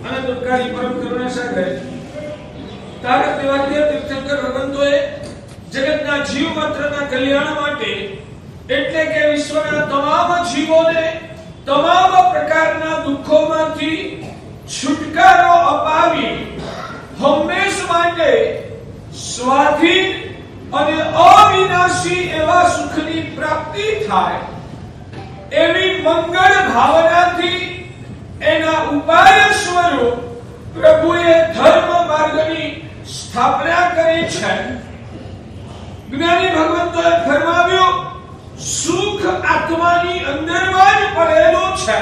અને દુર્ગાજી પરમ કરુણા સાગર તારક દેવાદિદેવ તીર્થંકર ભગવંતોએ જગતના જીવ માત્રના કલ્યાણ માટે એટલે કે વિશ્વના તમામ જીવોને તમામ પ્રકારના દુઃખોમાંથી છુટકારો અપાવી હંમેશ માટે સ્વાધીન અને અવિનાશી એવા સુખની પ્રાપ્તિ થાય એવી મંગળ ભાવનાથી એના ઉપાય સ્વરૂપ પ્રભુએ ધર્મ માર્ગની સ્થાપના કરી છે. જ્ઞાની ભગવંતોએ ફરમાવ્યું સુખ આત્માની અંદરમાં જ પડેલું છે,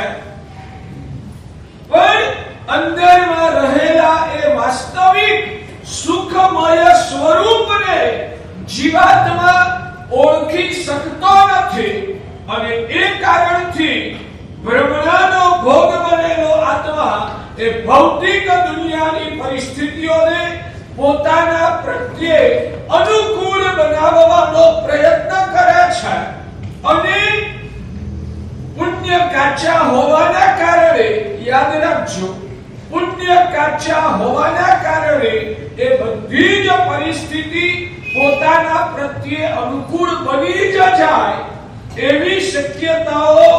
પણ અંદરમાં રહેલા એ વાસ્તવિક સુખમય સ્વરૂપને જીવાત્મા ઓળખી શકતો નથી અને એ કારણથી ભ્રમણાનો ભોગ બનેલો આત્મા એ ભૌતિક દુનિયાની પરિસ્થિતિઓને પોતાના પ્રત્યે અનુકૂળ બનાવવાનો પ્રયત્ન કરે છે અને પુણ્ય કાચા હોવાના કારણે, યાદ રાખજો, પુણ્ય કાચા હોવાના કારણે એ બધી જ પરિસ્થિતિ પોતાના પ્રત્યે અનુકૂળ બની જ જાય એવી શક્યતાઓ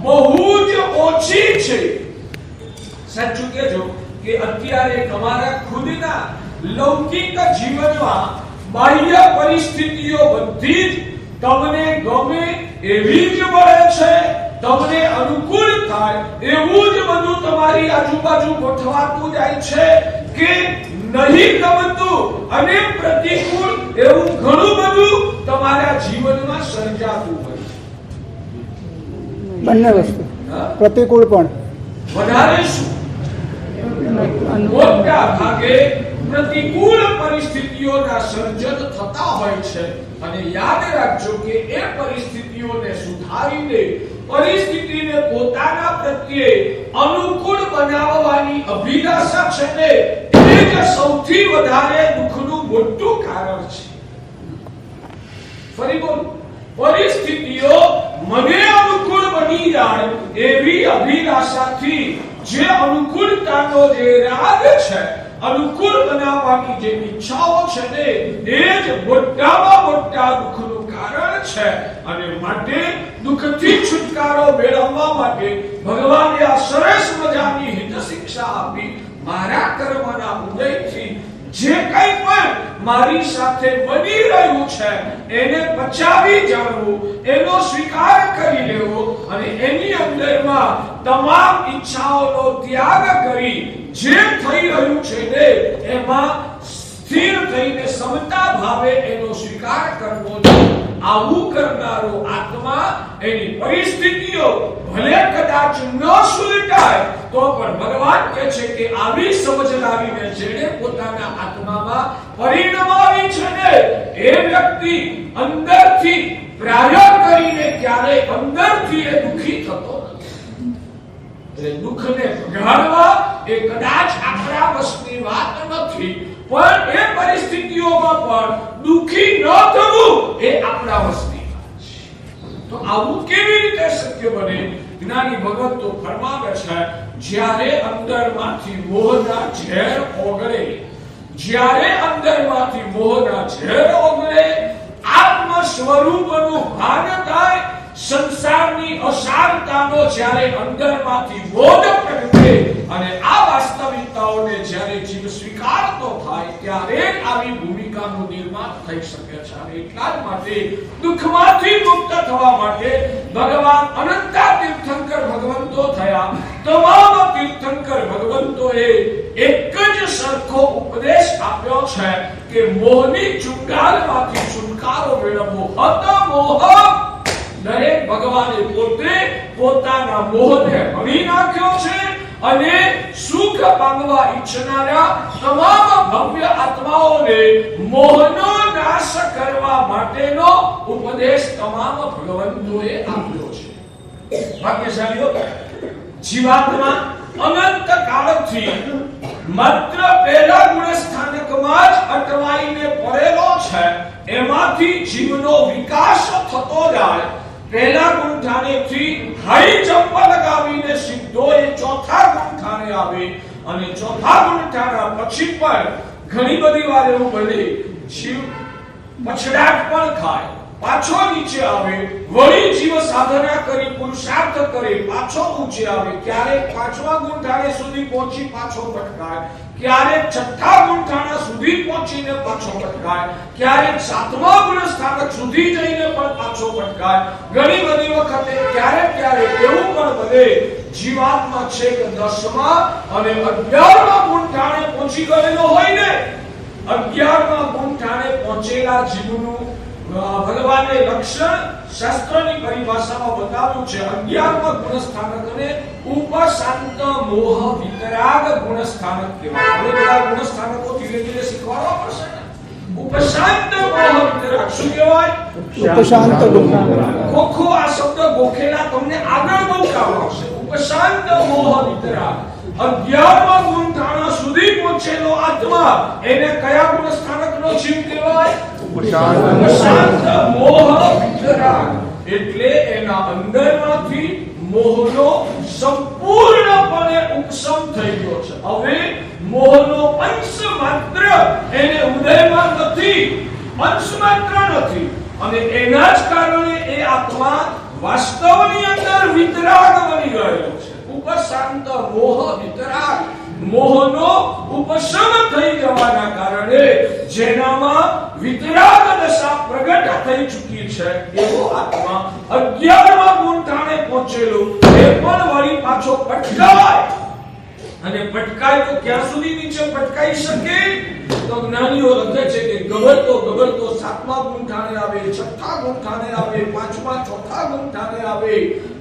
બહુ જ ઓછી છે. સાચું કહેજો કે અત્યારે તમારા ખુદના લૌકિક જીવનમાં બાહ્ય પરિસ્થિતિઓ બધી જ તમને ગમે એવી જ મળે છે, તમને અનુકૂળ થાય એવું જ બધું તમારી આજુબાજુ ગોઠવાતું જાય છે કે નહીં ગમતું અને પ્રતિકૂળ એવું ઘણું બધું તમારા જીવનમાં સર્જાતું હોય છે. બંને વસ્તુ, પ્રતિકૂળ પણ વધારે શું, મોટા ભાગે પ્રતિકૂળ પરિસ્થિતિઓના સર્જન થતા હોય છે અને યાદ રાખજો કે એ પરિસ્થિતિઓને સુધારીને પરિસ્થિતિને પોતાના પ્રત્યે અનુકૂળ બનાવવાની અભિલાષા છે ને એ જ સૌથી વધારે દુઃખનું મોટું કારણ છે. ફરી બોલ, પરિસ્થિતિઓ મને અનુકૂળ બની જાય એવી અભિલાષાથી જે અનુકૂળતાનો જે રાગ છે, અનુકૂળ બનાવવાની જે ઈચ્છાઓ છે ને એ જ મોટામાં મોટા દુઃખનું કારણ છે અને માટે દુઃખથી છુટકારો મેળવવા માટે ભગવાને આ સરસ મજાની હિત શિક્ષા આપી. મારા કર્મના ઉદયથી જે કંઈ પણ મારી સાથે બની રહ્યું છે એને પચાવી જાણવું, એનો સ્વીકાર કરી લેવો અને એની અંદરમાં તમામ ઈચ્છાઓનો ત્યાગ કરી જે થઈ રહ્યું છે ને એમાં સ્થિર થઈને સમતા ભાવે એનો સ્વીકાર કરવો જોઈએ. આવું કરનારો આત્મા એની પરિસ્થિતિઓ ભલે કદાચ ન સુલટાય તો પણ ભગવાન કહે છે કે આવી સમજ લાવીને જેણે પોતાના આત્મામાં પરિણમાવી છે ને એ વ્યક્તિ અંદરથી પ્રાય કરીને ક્યારે અંદરથી એ દુખી થતો નથી. એટલે દુઃખને ભગાડવા એ કદાચ આપણા વશની વાત નથી, પણ એ પરિસ્થિતિઓમાં પણ દુખી ન થવું એ આપણા વશની વાત છે. તો આવું કેવી રીતે શક્ય બને? જ્ઞાની ભગવંતો ફરમાવે છે જ્યારે અંદરમાંથી મોહના ઝેર ઓગળે, જ્યારે અંદરમાંથી મોહના ઝેર ઓગળે, આત્મ સ્વરૂપનું ભાન થાય, સંસારની અસારતાનો જ્યારે અંદરમાંથી બોધ પ્રગટે અને આ વાસ્તવિકતાઓને જ્યારે જીવ સ્વીકારતો થાય ત્યારે આવી ભૂમિકાનું નિર્માણ થઈ શકે છે. અને એટલા જ માટે દુઃખમાંથી મુક્ત થવા માટે ભગવાન અનંતા તીર્થંકર ભગવંતો થયા. તમામ તીર્થંકર ભગવંતોએ એક જ સરખો ઉપદેશ આપ્યો છે કે મોહની ચુંગાલમાંથી છુટકારો મેળવવો. હત મોહ, દરેક ભગવાને પોતે પોતાના મોહને હણી નાખ્યો છે અને સુખ પામવા ઈચ્છનારા તમામ ભવ્ય આત્માઓને મોહનો નાશ કરવા માટેનો ઉપદેશ તમામ ભગવંતોએ આપ્યો છે. ભાગ્યશાળીઓ, જીવાત્મા અનંત કાળથી માત્ર પહેલા ગુણ સ્થાનકમાં જ અટવાઈને પડેલો છે. એમાંથી જીવનો વિકાસ થતો જાય. પહેલા ગુણઠાણેથી હાઈ જંપ લગાવીને સીધો એ ચોથા ગુણઠાણે આવે અને ચોથા ગુંઠાણા પછી પણ ઘણી બધી વાર એવું બને જીવ પછડાટ પણ ખાય, પાછો નીચે આવે, વળી જીવ સાધના કરી પુરુષાર્થ કરે, પાછો ઊંચે આવે, ક્યારેક પાંચમા ગુંઠાણે સુધી પહોંચી પાછો ભટકાય, ક્યારેક છઠ્ઠા ગુંઠાણા સુધી પહોંચીને પાછો ભટકાય, ક્યારેક સાતમા ગુણ સ્થાનક સુધી જઈને પણ પાછો ભટકાય. ઘણી બધી વખતે ક્યારેક એવું પણ બને જીવાત્મા છે કે 10મા અને 11મા ગુંઠાણે પહોંચી ગયેલો હોય ને, 11મા ગુંઠાણે પહોંચેલા જીવનું ભગવાને લક્ષણ શાસ્ત્રની પરિભાષામાં બતાવ્યું છે. 11મા ગુણ સ્થાનકને ઉપશાંત મોહ વિતરાગ ગુણ સ્થાનક કહેવાય. હવે બધા ગુણ સ્થાનકો ધીરે ધીરે શીખવાડવા પડશે ને. ઉપશાંત મોહ વિતરાગ શું કહેવાય? ઉપશાંત ખોખો આ શબ્દ ગોખેલા તમને આગળ બહુ કામ આવશે. ઉપશાંત મોહ વિતરાગ 11મા ગુંઠાણા સુધી પહોંચેલો આત્મા એને કયા ગુણ સ્થાનકનો જીવ કહેવાય? ઉપશાંત મોહ વિતરાગ. એટલે એના અંદરમાંથી મોહનો સંપૂર્ણપણે ઉપશમ થઈ ગયો છે. હવે મોહનો અંશ માત્ર એને ઉદયમાં નથી, અંશ માત્ર નથી, અને એના જ કારણે એ આત્મા વાસ્તવની અંદર વિતરાગ બની ગયો છે. ઉપશાંત મોહ વિતરાગ, મોહનો ઉપશમ થઈ જવાના કારણે જેનામાં વિતરાગ દશા પ્રગટ થઈ ચૂકી છે એવો આત્મા 11મા ગુંઠાણે પહોંચેલો એ પણ વળી પાછો પટકાય. અને પટકાય તો ક્યાં સુધી નીચે પટકાઈ શકે? તો જ્ઞાનીઓ લખે છે કે ગબડતો 7મા ગુંઠાણે આવે, 6થા ગુંઠાણે આવે, 5મા ચોથા ગુંઠાણે આવે,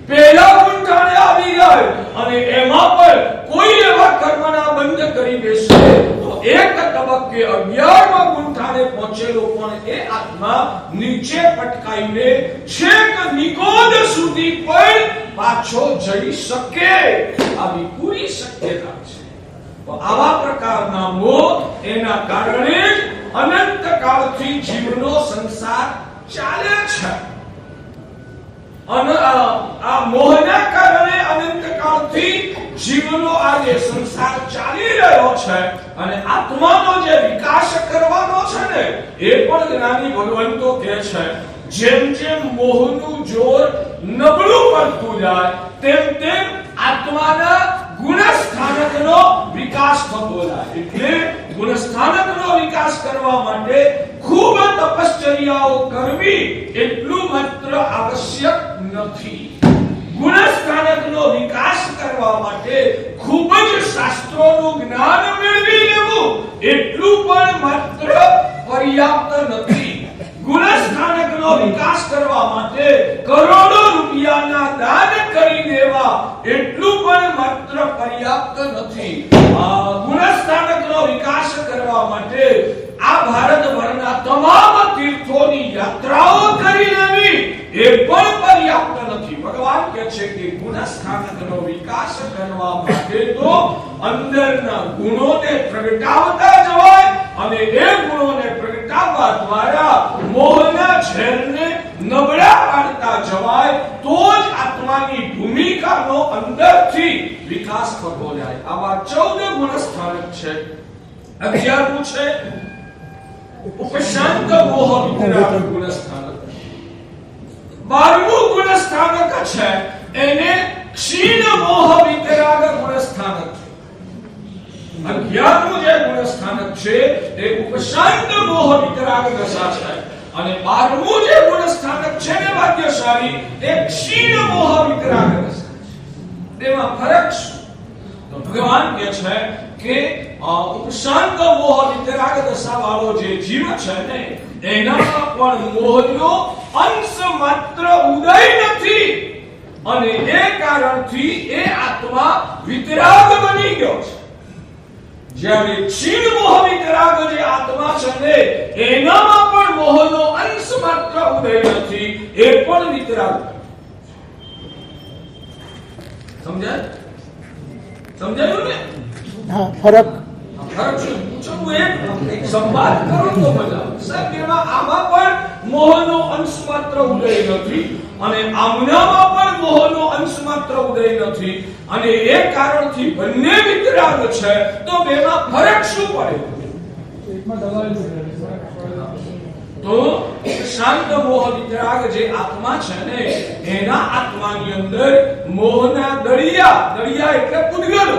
પહેલા ગુંઠાણે આવી જાય, અને એમાં પણ કોઈ એવા કર્મના બંધ કરી દેશે તો એક તબક્કે 11મા ગુંઠાણે પહોંચેલો પણ એ આત્મા નીચે પટકાઈને છેક નિકોદ સુધી પણ પાછો જઈ શકે. આવી પૂરી શક્યતા છે. તો આવા પ્રકારના મોહ એના કારણે જ અનંત કાળથી જીવનો સંસાર ચાલે છે. આ મોહના કારણે અનંત કાળથી જીવનો આ જે સંસાર ચાલી રહ્યો છે, અને આત્માનો જે વિકાસ કરવાનો છે ને, એ પણ જ્ઞાની ભગવંતો કહે છે જેમ જેમ મોહનું જોર નબળું પડતું જાય તેમ તેમ આત્માના ગુણ સ્થાનકનો વિકાસ થતો જાય. એટલે ગુણ સ્થાનકનો વિકાસ કરવા માટે ખૂબ તપશ્ચર્યાઓ કરવી એટલું માત્ર આવશ્યક નથી. ગુણ સ્થાનકનો વિકાસ કરવા માટે ખૂબ જ શાસ્ત્રોનું જ્ઞાન મેળવી લેવું એટલું પણ માત્ર પર્યાપ્ત નથી. ગુણ સ્થાનકનો વિકાસ કરવા માટે કરોડો રૂપિયાના દાન કરી દેવા એટલું પણ માત્ર પર્યાપ્ત નથી. ગુણ સ્થાનકનો વિકાસ કરવા માટે આ ભારતભરના તમામ તીર્થોની યાત્રાઓ કરી લેવી એ પણ પર્યાપ્ત નથી. ભગવાન કહે છે કે ગુણ સ્થાનકનો વિકાસ કરવા માટે તો અંદરના ગુણોને પ્રગટાવતા જવાય, અને એ ગુણોને પ્રગટાવવા દ્વારા મોહના ઝેરને નબળા પાડતા જવાય, તો જ આત્માની ભૂમિકાનો અંદરથી વિકાસ થતો જાય. આવા 14 ગુણ સ્થાનક છે. 11મું છે ઉપશાંત મોહ વિતરાગ ગુણ સ્થાનક. 12મું ગુણ સ્થાનક છે એને ક્ષીણ મોહ વિતરાગ ગુણ સ્થાનક. 11મું જે ગુણ સ્થાનક છે એ ઉપશાંત મોહ વિતરાગ દશા છે, અને 12મું જે ગુણ સ્થાનક છે ને ભાગ્યશાળી એ ક્ષીણ મોહ વિતરાગ દશા છે. તેમાં ફરક શું? તો ભગવાન કહે છે કે ઉપશાંત મોહ વિતરાગ દશા વાળો જે જીવ છે ને, એનામાં પણ મોહનો અંશ માત્ર ઉદય નથી, અને એ કારણથી એ આત્મા વિતરાગ બની ગયો છે. જ્યારે ક્ષીણ મોહ વિતરાગ જે આત્મા છે ને, એનામાં પણ મોહનો અંશ માત્ર ઉદય નથી, એ પણ વિતરાગ. સમજાયું ને? હા, ફરક એક સંવાદ કરો તો મજા આવે. સાહેબ, આમાં પણ મોહનો અંશ માત્ર ઉદય નથી અને આમનામાં પણ મોહનો અંશ માત્ર ઉદય નથી અને એ કારણથી બંને વિતરાગ છે તો બેમાં ફરક શું પડે? એકમાં દબાયેલું તો શાંત મોહ વિતરાગ જે આત્મા છે ને એના આત્માની અંદર મોહના દળિયા એટલે પૂતગલો,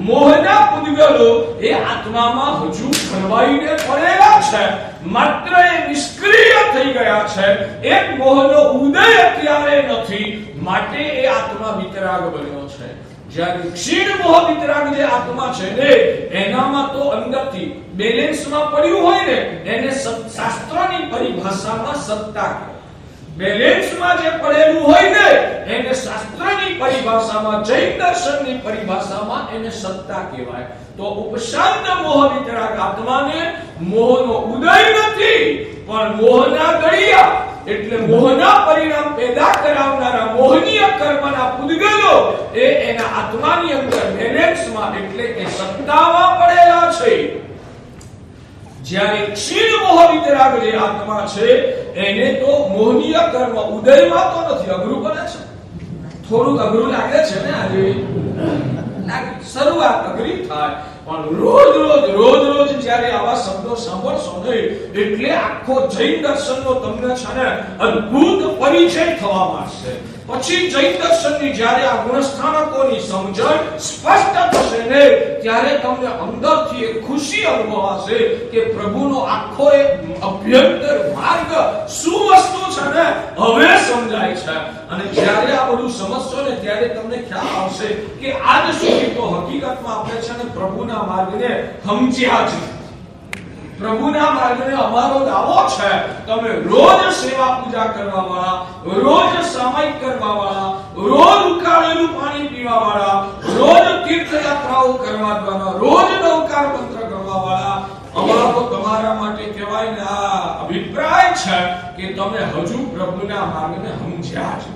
મોહના પૂતગલો એ આત્મામાં હજુ ભરવાઈને પડેલા છે, માત્ર એ નિષ્ક્રિય થઈ ગયા છે. એક મોહનો ઉદય અત્યારે નથી, માટે એ આત્મા વિતરાગ બન્યો છે. જ્યારે ક્ષીણ મોહ વિતરાગ જે આત્મા છે ને એનામાં તો અંદરથી બેલેન્સમાં પડ્યું હોય ને એને શાસ્ત્રની પરિભાષામાં સત્તા કહેવાય. બેલેન્સમાં જે પડેલું હોય ને એને શાસ્ત્રની પરિભાષામાં, જૈન દર્શનની પરિભાષામાં એને સત્તા કહેવાય. તો ઉપશાંત મોહ વિતરાગ આત્માને મોહનો ઉદય નથી પણ મોહના દળિયા એટલે મોહના પરિણામ પેદા કરાવનારા મોહનીય કર્મના પૂતગલો એ એના આત્માની અંદર બેલેન્સમાં એટલે કે સત્તામાં પડેલા છે. જ્યારે ક્ષીણ મોહ વિતરાગ જે આત્મા છે એને તો મોહનીય કર્મ ઉદયમાં તો નથી. અઘરું બને છે, થોડું અઘરું લાગે છે ને આજે, શરૂઆત અઘરી થાય પણ રોજ જ્યારે આવા શબ્દો સાંભળશો ને એટલે આખો જૈન દર્શનનો તમને છે ને અદ્ભુત પરિચય થવા માંડશે. પછી જૈન દર્શનની જ્યારે આ ગુણસ્થાનકોની સમજણ સ્પષ્ટ થશે ને ત્યારે તમને અંદરથી એક ખુશી અનુભવાશે કે પ્રભુનો આખો એક અભ્યંતર માર્ગ શું વસ્તુ છે ને હવે સમજાય છે. અને જ્યારે આ બધું સમજશો ને ત્યારે તમને ખ્યાલ આવશે કે આજ સુધી તો હકીકતમાં આપણે છે ને પ્રભુના માર્ગને સમજ્યા છે. પ્રભુના માર્ગને અમારો દાવો છે તમે રોજ સેવા પૂજા કરવા વાળા, રોજ સામાયિક કરવા વાળા, રોજ ઉકાળેલું પાણી પીવા વાળા, રોજ તીર્થયાત્રાઓ કરવા વાળા, રોજ નવકાર મંત્ર કરવા વાળા, અમારો તમારા માટે કહેવાય ને આ અભિપ્રાય છે કે તમે હજુ પ્રભુના માર્ગને સમજ્યા છે.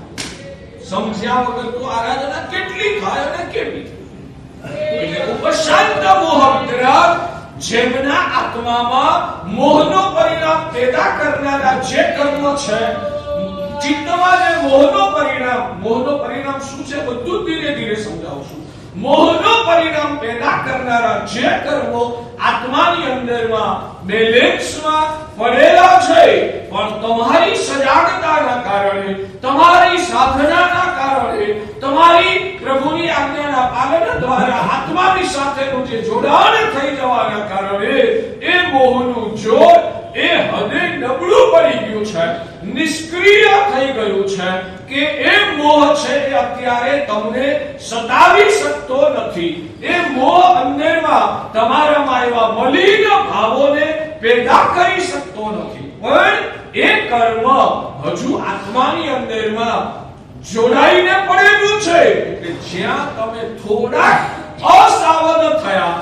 સમજ્યા વગર તો આરાધના કેટલી થાય અને કેવી? એટલે ઉપશાંત મોહ વિતરાગ જેમના આત્મામાં મોહનો પરિણામ પેદા કરનારા જે કર્મ છે, ચિત્તમાં જે મોહનો પરિણામ શું છે બધું ધીરે ધીરે સમજાવશું. મોહનો પરિણામ પેદા કરનારા જે કર્મો આત્માની અંદરમાં બેલેન્સમાં પડેલા છે પણ તમારી સજાગતાના કારણે, તમારી સાધનાના કારણે, તમારી પ્રભુની આજ્ઞાના પાલન દ્વારા આત્માની સાથેનું જે જોડાણ થઈ જવાના કારણે એ મોહનું જોર એ હદે નબળું પડી ગયું છે, નિષ્ક્રિય થઈ ગયું છે કે એ મોહ છે એ અત્યારે તમને સતાવી શકતો નથી. એ મોહ અંદરમાં તમારામાં એવા મલિન ભાવોને પેદા કરી શકતો નથી. પણ એ કર્મ હજુ આત્માની અંદરમાં જોડાઈને પડેલું છે. એટલે જ્યાં તમે થોડા અસાવધ થયા,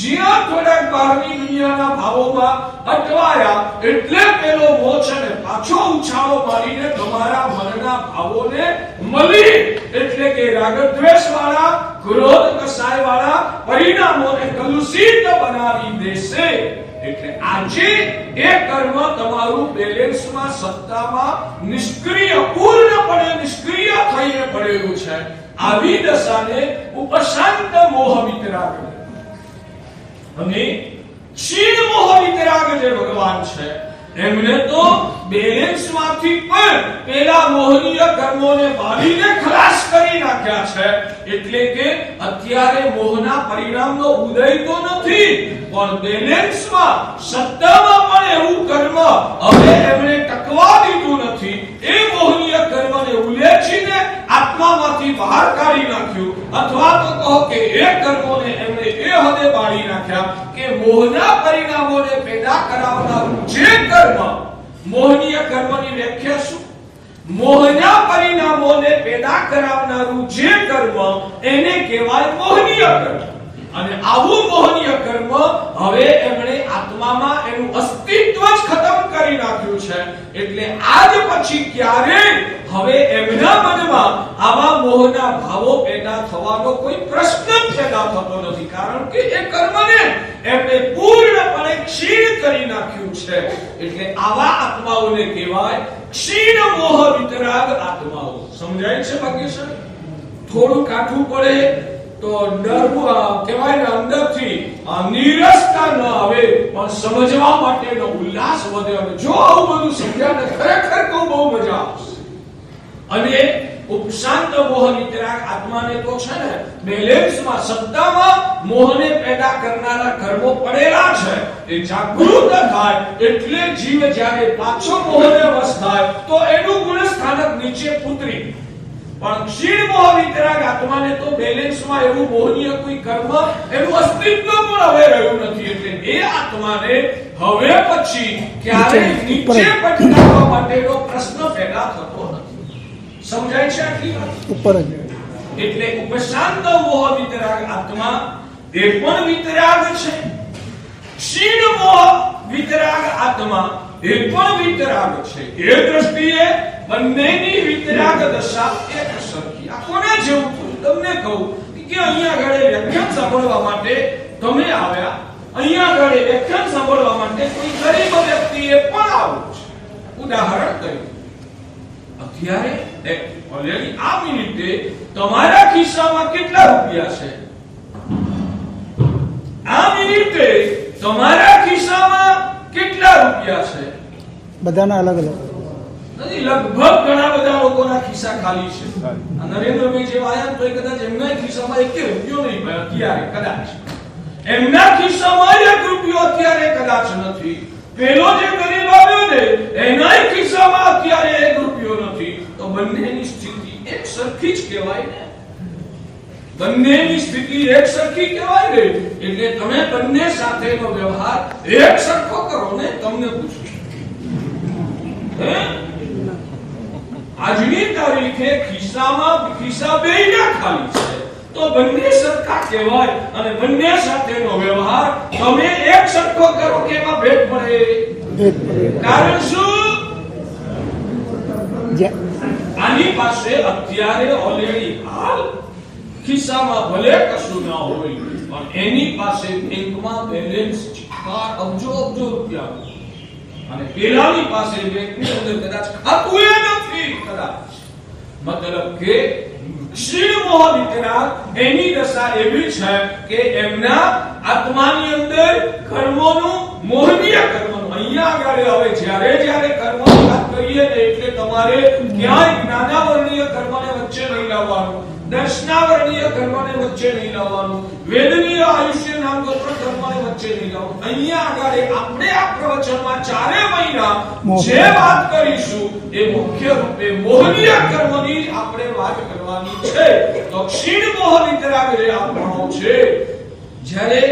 જ્યાં થોડાક બહારની દુનિયાના ભાવોમાં અટવાયા એટલે પેલો મોહ છે ને પાછો ઉછાળો મારીને તમારા મનના ભાવોને મળી એટલે કે રાગ દ્વેષ વાળા, ક્રોધ કસાય વાળા પરિણામોને કલુષિત બનાવી દેશે. એટલે આજે એ કર્મ તમારું બેલેન્સમાં, સત્તામાં પૂર્ણપણે નિષ્ક્રિય થઈને પડેલું છે. આવી દશાને ઉપશાંત મોહ વિતરાગ અને ક્ષીણ મોહ વિતરાગ જે ભગવાન છે એમને તો બેલેન્સમાંથી પણ પેલા મોહનીય કર્મોને બાળીને ખલાસ કરી નાખ્યા છે. એટલે કે અત્યારે મોહના પરિણામનો ઉદય તો નથી પણ બેલેન્સમાં, સત્તામાં પણ એવું કર્મ હવે એમણે ટકવા દીધું નથી. એ મોહનીય કર્મને ઉલેચીને આત્મામાંથી બહાર કાઢી નાખ્યું, અથવા તો કહો કે એ કર્મોને એમણે એ હદે બાળી નાખ્યા કે મોહના પરિણામોને પેદા કરાવનારું જે કર્મ, મોહનીય કર્મની વ્યાખ્યા શું? મોહના પરિણામોને પેદા કરાવનારું જે કર્મ એને કહેવાય મોહનીય કર્મ. અને આવું મોહનીય કર્મ હવે એમણે આત્મામાં એનું અસ્તિત્વ જ ખતમ કરી નાખ્યું છે. એટલે આજ પછી ક્યારે હવે એમના મનમાં આવા મોહના ભાવો પેદા થવાનો કોઈ પ્રશ્ન જ પેદા થતો નથી. કારણ કે એ કર્મને એમણે પૂર્ણપણે ક્ષીણ કરી નાખ્યું છે. એટલે આવા આત્માઓને કહેવાય ક્ષીણ મોહ વિતરાગ આત્માઓ. સમજાય છે બાકી સર? થોડું કાઠું પડે તો ડર કહેવાય ને, અંદરથી નીરસતા ન આવે પણ સમજવા માટેનો ઉલ્લાસ વધે. અને જો આવું બધું સમજાય ને ખરેખર બહુ મજા આવશે. અને ઉપશાંત મોહ વિતરાગ આત્માને તો છે ને બેલેન્સમાં, સત્તામાં મોહને પેદા કરનારા કર્મો પડેલા છે. એ જાગૃત થાય એટલે જીવ જ્યારે પાછો મોહને વશ થાય તો એનું ગુણ સ્થાનક નીચે ઉતરી. પણ ક્ષીણ મોહ વિતરાગ આત્માને તો બેલેન્સમાં એવું મોહનીય કોઈ કર્મ, એનું અસ્તિત્વ પણ હવે રહ્યું નથી. એટલે એ આત્માને હવે પછી ક્યારેય નીચે પટકાવવા માટેનો પ્રશ્ન પેદા થતો નથી. સમજાય છે આટલી વાત? ઉપર જ. એટલે ઉપશાંત મોહ વિતરાગ આત્મા એ પણ વિતરાગ છે. ક્ષીણ મોહ વિતરાગ આત્મા એ પણ વિતરાગ છે. એ દ્રષ્ટિએ બંનેની વિતરાગ દશા એક સરખી. આ કોને જેવું થયું? તમને કહું કે અહીંયા આગળ વ્યાખ્યાન સાંભળવા માટે તમે આવ્યા, અહીંયા આગળ વ્યાખ્યાન સાંભળવા માટે કોઈ ગરીબ વ્યક્તિએ પણ આવવું છે. ઉદાહરણ તરીકે અત્યારે ઓલરેડી આ મિનિટે તમારા ખિસ્સામાં કેટલા રૂપિયા છે? આ મિનિટે તમારા ખિસ્સામાં કેટલા રૂપિયા છે? બધાના અલગ અલગ નથી, લગભગ ઘણા બધા લોકોના ખિસ્સા ખાલી છે. નરેન્દ્રભાઈ જેવા આયા તો કદાચ એમના ખિસ્સામાં એક રૂપિયો નહીં ભાઈ અત્યારે, કદાચ એમના ખિસ્સામાં એક રૂપિયો અત્યારે કદાચ નથી. પેલો જે ગરીબ આવ્યો ને એના ખિસ્સામાં અત્યારે એક રૂપિયો નથી. તો બંનેની સ્થિતિ એક સરખી જ કહેવાય ને. બંનેની સ્થિતિ એક સરખી કહેવાય ને. એટલે તમે બંને સાથેનો વ્યવહાર એક સરખો કરો ને. તમને પૂછું, આજની તારીખે ખિસ્સા બેયના ખાલી છે તો બંને સરખા કહેવાય. અને બંને સાથેનો વ્યવહાર તમે એક સરખો કરો કે એમાં ભેદ પડે. કારણ શું? આની પાસે અત્યારે ઓલરેડી હાલ ખિસ્સામાં ભલે કશું ના હોય પણ એની પાસે બેંકમાં બેલેન્સ અબજો રૂપિયા, અને પેલાની પાસે બેંકની અંદર કદાચ ખાતું નથી. કદાચ મતલબ કે ક્ષીણ મોહ વિતરાગ એની દશા એવી છે કે એમના આત્માની અંદર કર્મોનું, મોહનીય કર્મોનું, અહીંયા આગળ હવે જ્યારે કર્મોની વાત કરીએ ને એટલે તમારે ક્યાંય જ્ઞાનાવર્ણીય કર્મને વચ્ચે નહીં લાવવાનું, દર્શનાવર્ણીય કર્મને વચ્ચે નહીં લાવવાનું, વેદનીય આયુષ્ય નામગોત્ર કર્મને વચ્ચે નહીં લાવવાનું. અહીંયા આગળ આપણે આ પ્રવચનમાં 4 મહિના જે વાત કરીશું એ મુખ્ય રૂપે મોહનીય કર્મની આપણે વાત કરવાની છે. તો ક્ષીણ મોહ વિતરાગ જે આત્માઓ છે, જ્યારે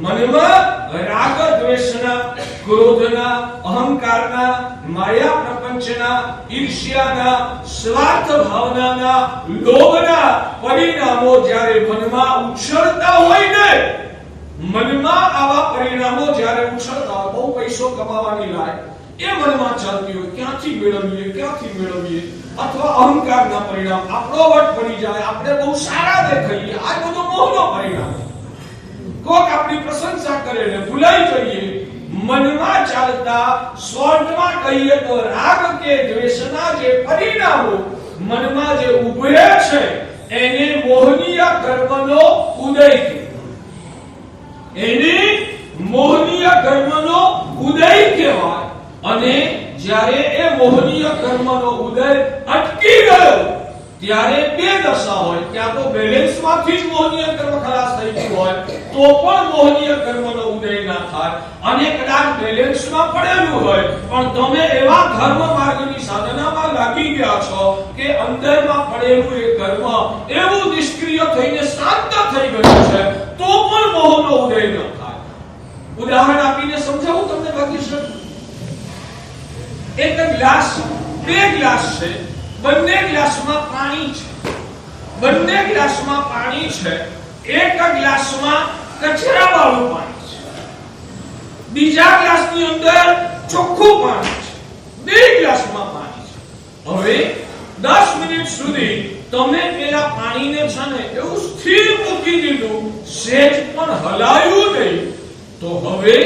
મનમાં રાગ દ્વેષના, ક્રોધના, અહંકારના, માયા પ્રપંચના, ઈર્ષ્યાના, સ્વાર્થ ભાવનાના, લોભના પરિણામો જ્યારે મનમાં ઉછળતા હોય ને, મનમાં આવા પરિણામો જ્યારે ઉછળતા હોય, બહુ પૈસો કમાવાની લાય એ મનમાં ચાલતી હોય, ક્યાંથી મેળવીએ, અથવા અહંકારના પરિણામ, આપણો વટ પડી જાય, આપણે બહુ સારા દેખાઈએ, આ બધો મોહનો પરિણામ. કોક આપણી પ્રશંસા કરે ને ભૂલાઈ જઈએ. મનમાં ચાલતા, શોર્ટમાં કહીએ તો રાગ કે દ્વેષના જે પરિણામો મનમાં જે ઉભરે છે એને મોહનીય કર્મનો ઉદય કહેવાય. અને જ્યારે એ મોહનીય કર્મનો ઉદય અટકી ગયો ત્યારે બે દશા હોય. ત્યાં તો બેલેન્સમાંથી જ મોહનીય કર્મ ખલાસ થઈ ગયું હોય તો પણ મોહનીય કર્મનો ઉદય ના થાય. અને કદાચ બેલેન્સમાં પડેલું હોય પણ તમે એવા ધર્મ માર્ગની સાધનામાં લાગી ગયા છો કે અંદરમાં પડેલું એ કર્મ એવું નિષ્ક્રિય થઈને શાંત થઈ ગયું છે તો પણ મોહનો ઉદય ન થાય. ઉદાહરણ આપીને સમજાવું તમને બાકી છે. એક ગ્લાસ, બે ગ્લાસ છે, બંને ગ્લાસમાં પાણી છે. એક ગ્લાસમાં કચરાવાળું પાણી છે, બીજા ગ્લાસની અંદર ચોખ્ખું પાણી છે. બે ગ્લાસમાં પાણી છે. હવે 10 મિનિટ સુધી તમે પેલા પાણીને છે ને એવું સ્થિર મૂકી દીધું, સેજ પણ હલાયું નહીં, તો હવે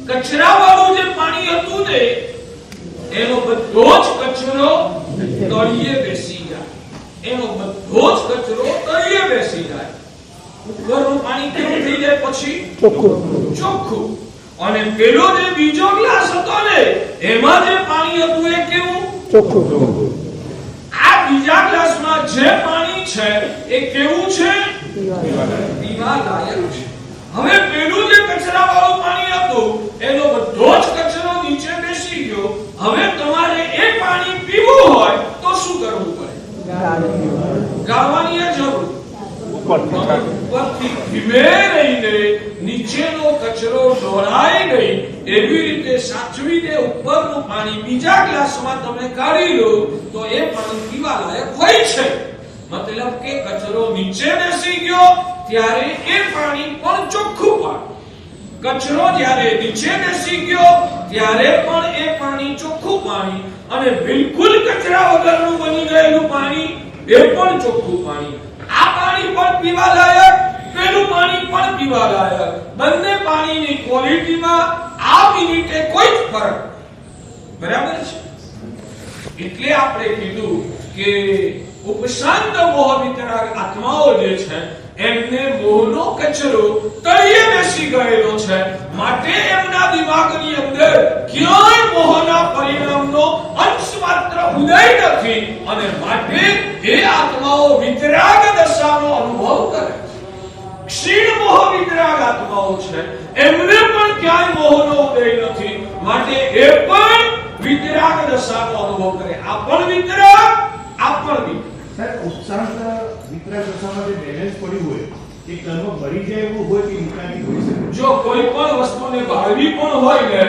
કચરાવાળું જે પાણી હતું ને એનો બધો જ કચરો તળિયે બેસી જાય, એનો બધો જ કચરો તળિયે બેસી જાય. ઉપરનું પાણી કેવું થઈ જાય પછી? ચોખ્ખું. અને પેલો જે બીજો ગ્લાસ હતો ને એમાં જે પાણી હતું એ કેવું? ચોખ્ખું. આ બીજા ગ્લાસમાં જે પાણી છે એ કેવું છે? પીવા લાયક છે. હવે પેલું જે કચરાવાળું પાણી હતું એનો બધો જ કચરો નીચે બેસી ગયો. હવે તમારે એ પાણી પીવું હોય તો શું કરવું પડે? ગાળવાની જરૂર. ઉપરથી ધીમે રહીને નીચેનો કચરો ઢોળાય નહીં એવી રીતે સાચવીને ઉપરનું પાણી બીજા ગ્લાસમાં તમે કાઢી લો તો એ પાણી પીવા લાયક હોય છે. મતલબ કે કચરો નીચે બેસી ગયો ત્યારે એ પાણી પણ ચોખ્ખું પાણી. કચરો જ્યારે નીચે બેસી ગયો ત્યારે પણ એ પાણી ચોખ્ખું પાણી, અને બિલકુલ કચરા વગરનું બની ગયેલું પાણી એ પણ ચોખ્ખું પાણી. આ પાણી પણ પીવા લાયક, પેલું પાણી પણ પીવા લાયક. બંને પાણીની ક્વોલિટીમાં આ મિનિટે કોઈ જ ફરક નથી. બરાબર છે? એટલે આપણે કીધું કે ઉપશાંત મોહ વિતરાગ આત્માઓ જે છે એમને મોહનો કચરો તળિયે બેસી ગયેલો છે, માટે એમના દિમાગની અંદર ક્યાંય મોહના પરિણામનો અંશ માત્ર ઉદય નથી, અને માટે એ આત્માઓ વિતરાગ દશાનો અનુભવ કરે છે. ક્ષીણ મોહ વિતરાગ આત્માઓ છે એમને પણ ક્યાંય મોહનો ઉદય નથી, માટે એ પણ વિતરાગ દશાનો અનુભવ કરે. આ પણ વિતરાગ, આ પણ વિતરાગ. ઉપશાંત વિતરાગ દશામાં જે બેલેન્સ પડ્યું હોય એ કર્મ ભરી જાય એવું હોય કે નિકાલી હોઈ શકે. જો કોઈ પણ વસ્તુને બાળવી પણ હોય ને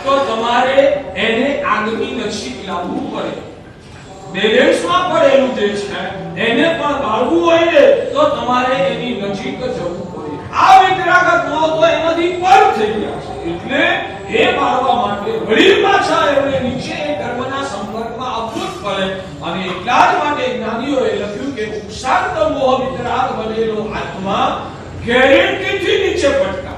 તો તમારે એને આગની નજીક લાવવું પડે. બેલેન્સમાં પડેલું જે છે એને પણ બાળવું હોય ને તો તમારે એની નજીક જવું પડે. આ વિતરાગ આત્માઓ તો એનાથી પર થઈ ગયા છે, એટલે એ બાળવા માટે વળી પાછા એમને નીચે એ કર્મના સંપર્કમાં આવવું જ પડે. અને એટલા જ માટે જ્ઞાનીઓએ લખ્યું કે ઉપશાંત મોહ વિતરાગ બનેલો આત્મા ગેરંટીથી નીચે પટકા.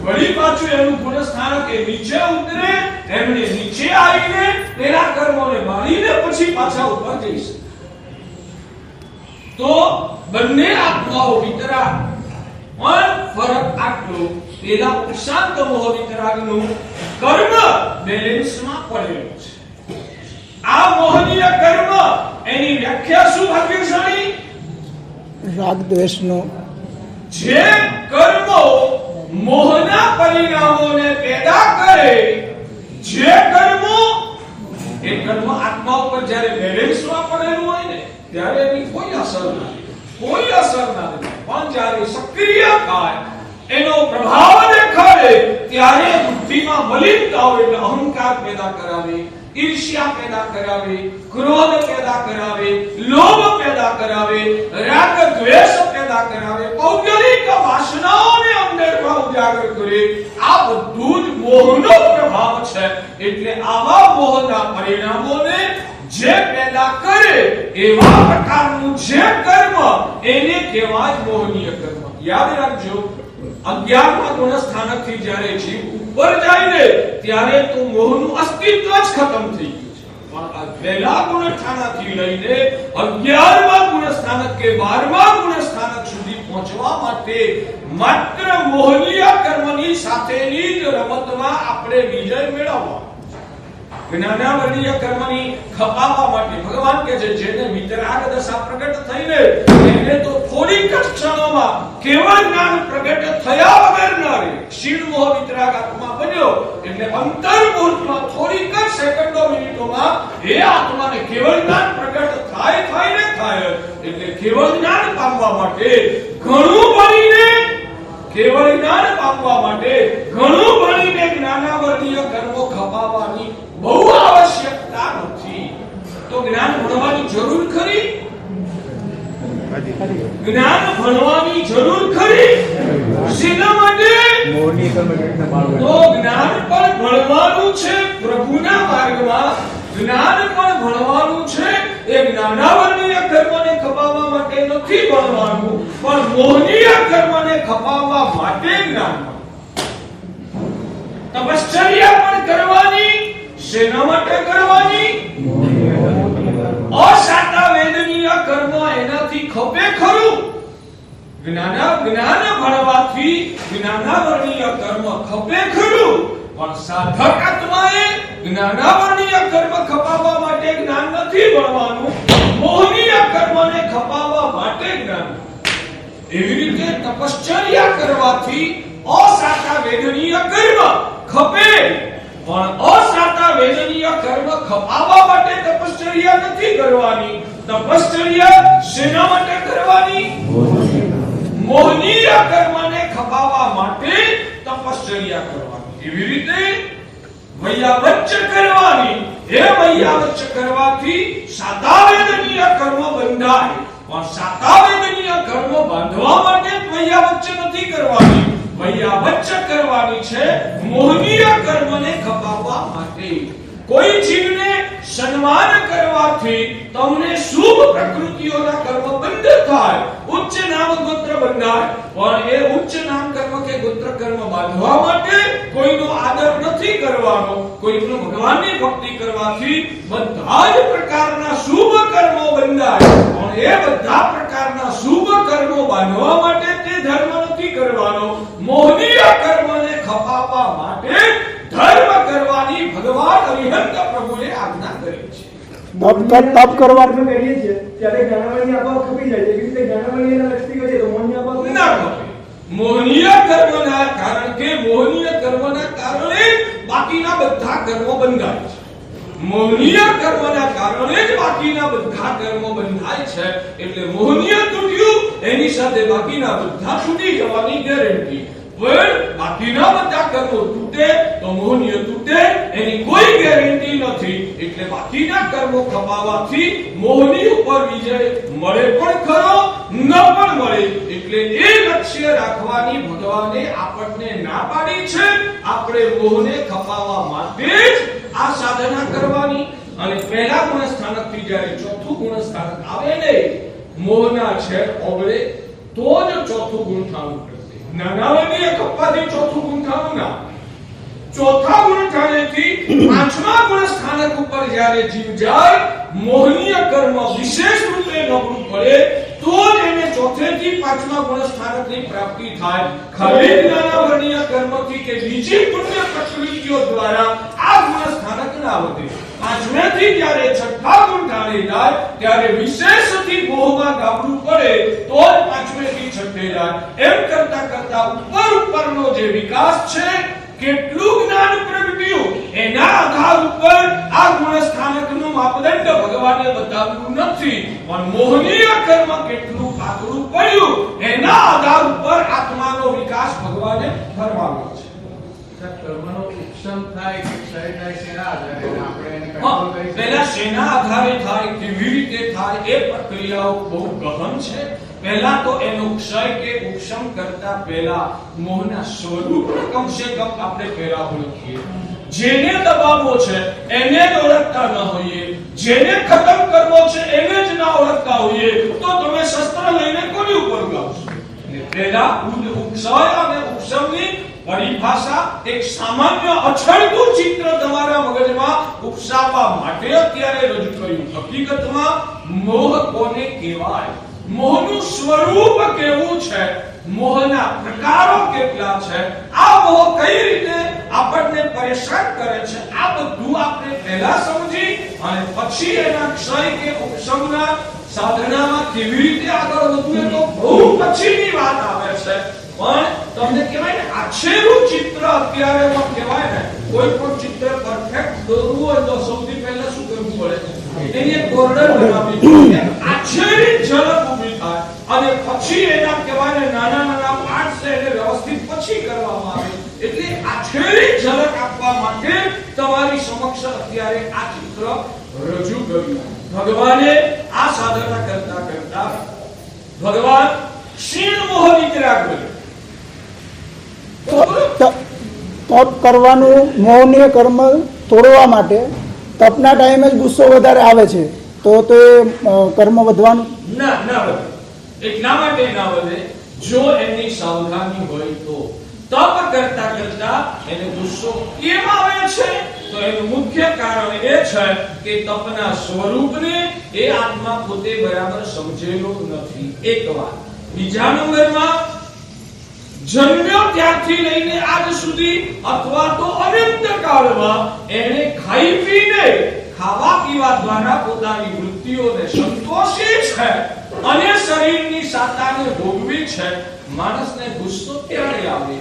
વળી પાછું એનું ગુણસ્થાન કે નીચે ઉતરે, એમને નીચે આવીને તેના કર્મોને બાળીને પછી પાછા ઉપર જઈ શકે. તો બંને આત્માઓ વિતરાગ, પણ ફરક આટલો, પેલા ઉપશાંત મોહ વિતરાગનું કર્મ બેલેન્સમાં પડેલું છે. આ મોહનીય કર્મ એની વ્યાખ્યા શું ભાગ્યશાળી? રાગ દ્વેષનો જે કર્મો મોહના પરિણામોને પેદા કરે, જે કર્મો એ કર્મ આત્મા ઉપર જ્યારે બેલેન્સમાં પડેલું હોય ને ત્યારે એની કોઈ અસર નથી, કોઈ અસર નથી. પણ જ્યારે સક્રિય થાય, એનો પ્રભાવ દેખાડે ત્યારે બુદ્ધિમાં મલિનતા હોય, એટલે અહંકાર પેદા કરાવે, ઈર્ષ્યા પેદા કરાવે, ક્રોધ પેદા કરાવે, લોભ પેદા કરાવે, રાગ દ્વેષ પેદા કરાવે, પૌગલિક વાસનાઓને અંદરમાં ઉજાગર કરે. આ બધું જ મોહનો પ્રભાવ છે. એટલે આવા મોહના પરિણામોને જે પેદા કરે એવા પ્રકારનું જે કર્મ એને કહેવાય મોહનીય કર્મ. યાદ રાખજો, 11મા ગુણસ્થાનકથી જ્યારે જીવ ઉપર જાય ને ત્યારે તો મોહનું અસ્તિત્વ જ ખતમ થઈ ગયું છે. પણ આ પહેલા ગુણસ્થાનકથી લઈને 11મા ગુણસ્થાનક કે 12મા ગુણસ્થાનક સુધી પહોંચવા માટે માત્ર મોહનીય કર્મની સાથેની જ રમતમાં આપણે વિજય મેળવવો. જ્ઞાનાવર્ણીય કર્મની ખપાવવા માટે ભગવાન કહે છે જેને વિતરાગ દશા પ્રગટ થઈને એને તો થોડીક જ ક્ષણોમાં કેવળ જ્ઞાન પ્રગટ થયા વગર ન રહે. ક્ષીણ મોહ વિતરાગ આત્મા બન્યો એટલે અંતર્મુહૂર્તમાં થોડીક જ સેકન્ડો મિનિટોમાં એ આત્માને કેવળ જ્ઞાન પ્રગટ થાય. એટલે કેવળ જ્ઞાન પામવા માટે ઘણું ભણીને કેવળ જ્ઞાન પામવા માટે ઘણું ભણીને જ્ઞાનાવર્ણીય કર્મો ખપાવવાની બહુ આવશ્યકતા નથી. તો જ્ઞાન ભણવાની જરૂર ખરી? જ્ઞાન ભણવાની જરૂર ખરી? શેના માટે? તો જ્ઞાન પણ ભણવાનું છે પ્રભુના માર્ગમાં. જ્ઞાન પણ ભણવાનું છે. એ જ્ઞાનાવર્ણીય કર્મને ખપાવવા માટે નથી ભણવાનું, પણ મોહનીય કર્મને ખપાવવા માટે જ્ઞાન. તપશ્ચર્યા પણ કરવાની, શેના માટે કરવાની? અસાતા વેદનીય કર્મ એનાથી ખપે ખરું. જ્ઞાન ભણવાથી જ્ઞાનાવર્ણીય કર્મ ખપે ખરું, પણ સાધક આત્માએ જ્ઞાનાવર્ણીય કર્મ ખપાવવા માટે જ્ઞાન નથી ભણવાનું, મોહનીય કર્મને ખપાવવા માટે જ્ઞાન. એવી રીતે તપશ્ચર્યા કરવાથી અસાતા વેદનીય કર્મ ખપે, પણ અસાતા વેદનીય કર્મ ખપાવવા માટે તપશ્ચર્યા નથી કરવાની. તપશ્ચર્યા શેના માટે કરવાની? મોહનીય કર્મને ખપાવવા માટે તપશ્ચર્યા કરવાની. એવી રીતે વૈયાવચ્ચ કરવાની. એ વૈયાવચ્ચ કરવાથી સાતાવેદનીય કર્મ બંધાય, પણ સાતાવેદનીય કર્મ બાંધવા માટે વૈયાવચ્ચ નથી કરવાની. વૈયાવચ્ચ કરવાની છે મોહનીય કર્મને ખપાવવા માટે. કોઈ જીવને સન્માન કરવાથી તમને શુભ પ્રકૃતિઓના કર્મ બંધ થાય, ઉચ્ચ નામ ગોત્ર બંધાય, પણ એ ઉચ્ચ નામ કર્મ કે ગોત્ર કર્મ બાંધવા માટે કોઈનો આદર નથી કરવાનો. કોઈનો ભગવાનની ભક્તિ કરવાથી બધા જ પ્રકારના શુભ કર્મો બંધાય, પણ એ બધા પ્રકારના શુભ કર્મો બાંધવા માટે તે ધર્મ નથી કરવાનો. મોહનીય કર્મને ખપાવવા માટે ધર્મ કરવાની ભગવાન અરિહંત પ્રભુએ આજ્ઞા કરી છે. તપ કરવા કરીએ છીએ ત્યારે જ્ઞાનાવલી આપવા ખપી જાય છે. એવી રીતે જ્ઞાનાવલીના લક્ષી કરીએ તો મોહનીય આપવા ના ખપે. મોહનીય કર્મના કારણ કે મોહનીય કર્મના કારણે બાકીના બધા કર્મો બંધાય છે. મોહનીય કર્મના કારણે જ બાકીના બધા કર્મો બંધાય છે. એટલે મોહનીય તૂટ્યું એની સાથે બાકીના બધા તૂટી જવાની ગેરંટી. પણ બાકીના બધા કર્મો તૂટે તો મોહનીય તૂટે એની કોઈ ગેરંટી નથી. એટલે બાકીના કર્મો ખપાવવાથી મોહની ઉપર વિજય મળે પણ ખરો, ન પણ મળે. એટલે એ લક્ષ્ય રાખવાની ભગવાને આપણને ના પાડી છે. આપણે મોહને ખપાવવા માટે જ આ સાધના કરવાની. અને પહેલા ગુણ સ્થાનકથી જ્યારે ચોથું ગુણ સ્થાનક આવે ને, મોહના છે ઓગળે તો જ ચોથું ગુણ થાવું પડે. જ્ઞાનાવલીય કપ્પાથી ચોથું ગુણ થાવું ના. ચોથા ગુણ થાનેથી પાંચમા ગુણ સ્થાનક ઉપર જ્યારે જીવ જાય, મોહનીય કર્મ વિશેષ રૂપે નબળું પડે તો જ એને ચોથેથી પાંચમા ગુણ સ્થાનકની પ્રાપ્તિ થાય. ખાલી જ્ઞાનાવલીય કર્મથી કે બીજી પુણ્ય પ્રકૃતિઓ દ્વારા આ ગુણ સ્થાનક ના વધે. પાંચમેથી જ્યારે છઠ્ઠા ગુણ થાને જાય ત્યારે વિશેષથી મોહમાં ગાબડું પડે તો જ પાંચમેથી છઠ્ઠે જાય. એમ કરતા કરતા ઉપરનો જે વિકાસ છે, કેટલું જ્ઞાન પ્રગટ્યું એના આધાર ઉપર આ ગુણ સ્થાનકનું માપદંડ ભગવાને બતાવ્યું નથી, પણ મોહનીય કર્મ કેટલું પાતળું પડ્યું એના આધાર ઉપર આત્માનો વિકાસ ભગવાને ફરમાવ્યો છે. કર્મનો ઉપશમ થાય કે ક્ષય થાય શેના આધારે આપણે એને કંટ્રોલ કરી શકીએ? પહેલા શેના આધારે થાય, કેવી રીતે થાય, એ પ્રક્રિયાઓ બહુ ગહન છે. પહેલા તો એનો ક્ષય કે ઉપશમ કરતા પહેલા મોહના સ્વરૂપ કમસે કમ આપણે પહેલા ઓળખીએ. જેને દબાવવો છે એને જ ઓળખતા ન હોઈએ, જેને ખતમ કરવો છે એને જ ના ઓળખતા હોઈએ તો તમે શસ્ત્ર લઈને કોની ઉપર ઉગાવશો? પહેલા ક્ષય અને ઉપશમની પરિભાષા એક સામાન્ય અછડતું ચિત્ર તમારા મગજમાં ઉપસાવવા માટે અત્યારે રજૂ કર્યું. હકીકતમાં મોહ કોને કહેવાય, મોહનું સ્વરૂપ કેવું છે, મોહના પ્રકારો કેટલા છે, આ મોહ કઈ રીતે આપણને પરેશાન કરે છે, આ બધું આપણે પહેલા સમજી અને પછી એના ક્ષય કે ઉપશમના સાધનામાં કેવી રીતે આગળ વધવું તો બહુ પછીની વાત આવે છે. પણ તમને કહેવાય ને આછેરું ચિત્ર અત્યારે કહેવાય ને, કોઈ પણ ચિત્ર પરફેક્ટ દોરવું હોય તો સૌથી પહેલા શું કરવું પડે? એની એક બોર્ડર બનાવવી જોઈએ, આછેરી ઝલક ઊભી થાય અને પછી એના કહેવાય ને નાના નાના પાર્ટ છે એને વ્યવસ્થિત પછી કરવામાં આવે. એટલે આછેરી ઝલક આપવા માટે તમારી સમક્ષ અત્યારે આ ચિત્ર રજૂ કર્યું. ભગવાને આ સાધના કરતા કરતા ભગવાન ક્ષીણ મોહ વિતરાગ કર્યો. તપ કરવાનું, મોહનીય કર્મ તોડવા માટે તપના ટાઈમે જ ગુસ્સો વધારે આવે છે તો તે કર્મ વધવાનું ના વધે. એટલા માટે ના વધે જો એની સાવધાની હોય તો. તપ કરતા કરતા એને ગુસ્સો કેમ આવે છે? તો એનું મુખ્ય કારણ એ છે કે તપના સ્વરૂપને એ આત્મા પોતે બરાબર સમજેલો નથી. એક વાત. બીજા નંબરમાં, જન્મ્યો ત્યારથી લઈને આજ સુધી અથવા તો અનંત કાળમાં એને ખાઈ પીને ખાવા પીવા દ્વારા પોતાની વૃત્તિઓને સંતોષી છે અને શરીરની સાતાને ભોગવી છે. માણસને ગુસ્સો ત્યારે આવે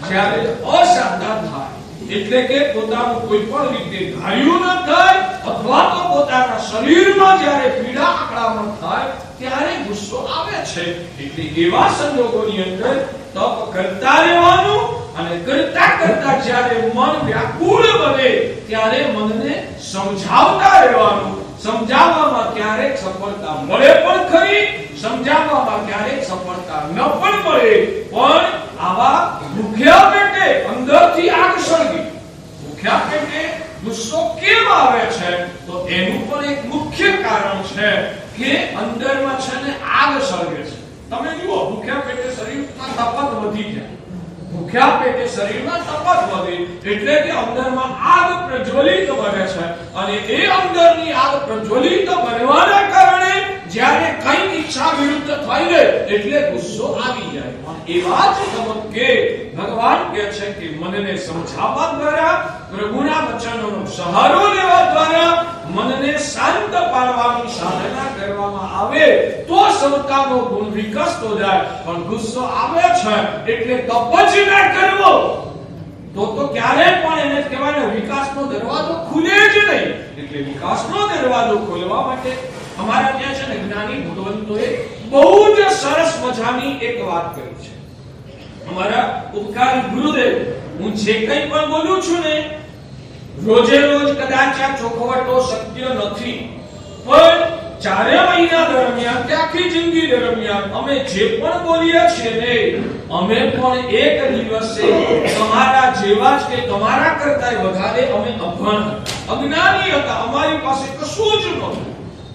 જ્યારે અસાધા થાય, એટલે કે પોતાનું કોઈ પણ રીતે ધાર્યું ન થાય અથવા તો પોતાના શરીરમાં જ્યારે પીડા આક્રમણ થાય ત્યારે ગુસ્સો આવે છે. એટલે એવા સંજોગોની અંદર તપ કરતા રહેવાનું અને કરતા કરતા જ્યારે મન વ્યાકુળ બને ત્યારે મનને સમજાવતા રહેવાનું. સમજાવવામાં ક્યારેક સફળતા મળે પણ ખરી, સમજાવવામાં ક્યારેક સફળતા ન પણ મળે, પણ આવા ભૂખ્યા પેટે અંદરથી આગ સળગી. ભૂખ્યા પેટે ગુસ્સો કેમ આવે છે? તો એનું પણ એક મુખ્ય કારણ છે કે અંદરમાં છે ને આગ સળગે છે. તમે જુઓ, ભૂખ્યા પેટે શરીરમાં તપત વધી જાય. ભૂખ્યા પેટે શરીરમાં તપત વધે એટલે કે અંદરમાં આગ પ્રજ્વલિત બને છે અને એ અંદરની આગ પ્રજ્વલિત બનવાના કારણે જ્યારે કઈ ઈચ્છા વિરુદ્ધ થઈ ગઈ એટલે ગુસ્સો આવી જાય. એવા જ તબક્કે ભગવાન કહે છે કે મનને સમજાવવા દ્વારા, પ્રભુના વચનોનો સહારો લેવા દ્વારા મનને શાંત પાડવાની સાધના કરવામાં આવે તો સમતાનો ગુણ વિકસતો જાય. પણ ગુસ્સો આવે છે એટલે તપ જ ના કરવો તો ક્યારે પણ એને કહેવાય વિકાસનો દરવાજો ખુલે જ નહીં. એટલે વિકાસનો દરવાજો ખોલવા માટે અમારા ત્યાં છે ને જ્ઞાની ભગવંતોએ બહુ જ સરસ મજાની એક વાત કરી છે. અમારા ઉપકારી ગુરુદેવ, હું જે કંઈ પણ બોલું છું ને, રોજે રોજ કદાચ આ ચોખવટો શક્ય નથી, પણ 4 મહિના દરમિયાન કે આખી જિંદગી દરમિયાન અમે જે પણ બોલીએ છીએ ને, અમે પણ એક દિવસે તમારા જેવા જ કે તમારા કરતા વધારે અમે અભણ હતા, અજ્ઞાની હતા, અમારી પાસે કશું જ નહોતું.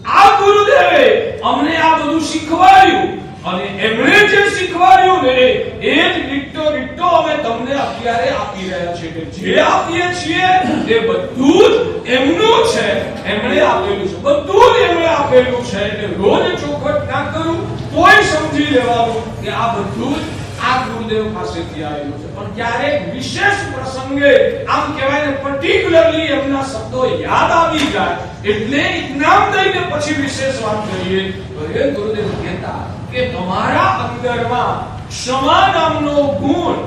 આ ગુરુદેવે અમને આ બધું શીખવાડ્યું અને એમણે જે શીખવાડ્યું ને એ જ ડિટ્ટો અમે તમને અત્યારે આપી રહ્યા છીએ. કે જે આપીએ છીએ એ બધું જ એમનું છે, એમણે આપેલું છે, બધું જ એમણે આપેલું છે. એટલે રોજ ચોખવટ ના કરું તોય સમજી લેવાનું કે આ બધું જ આ ગુરુદેવ પાસેથી આવેલું છે. પણ ક્યારેક વિશેષ પ્રસંગે આમ કહેવાય ને પર્ટિક્યુલરલી એમના શબ્દો યાદ આવી જાય એટલે ઇનામ દઈને પછી વિશેષ વાત કરીએ તો એ ગુરુદેવ કહેતા કે તમારા અંદરમાં ક્ષમા નામનો ગુણ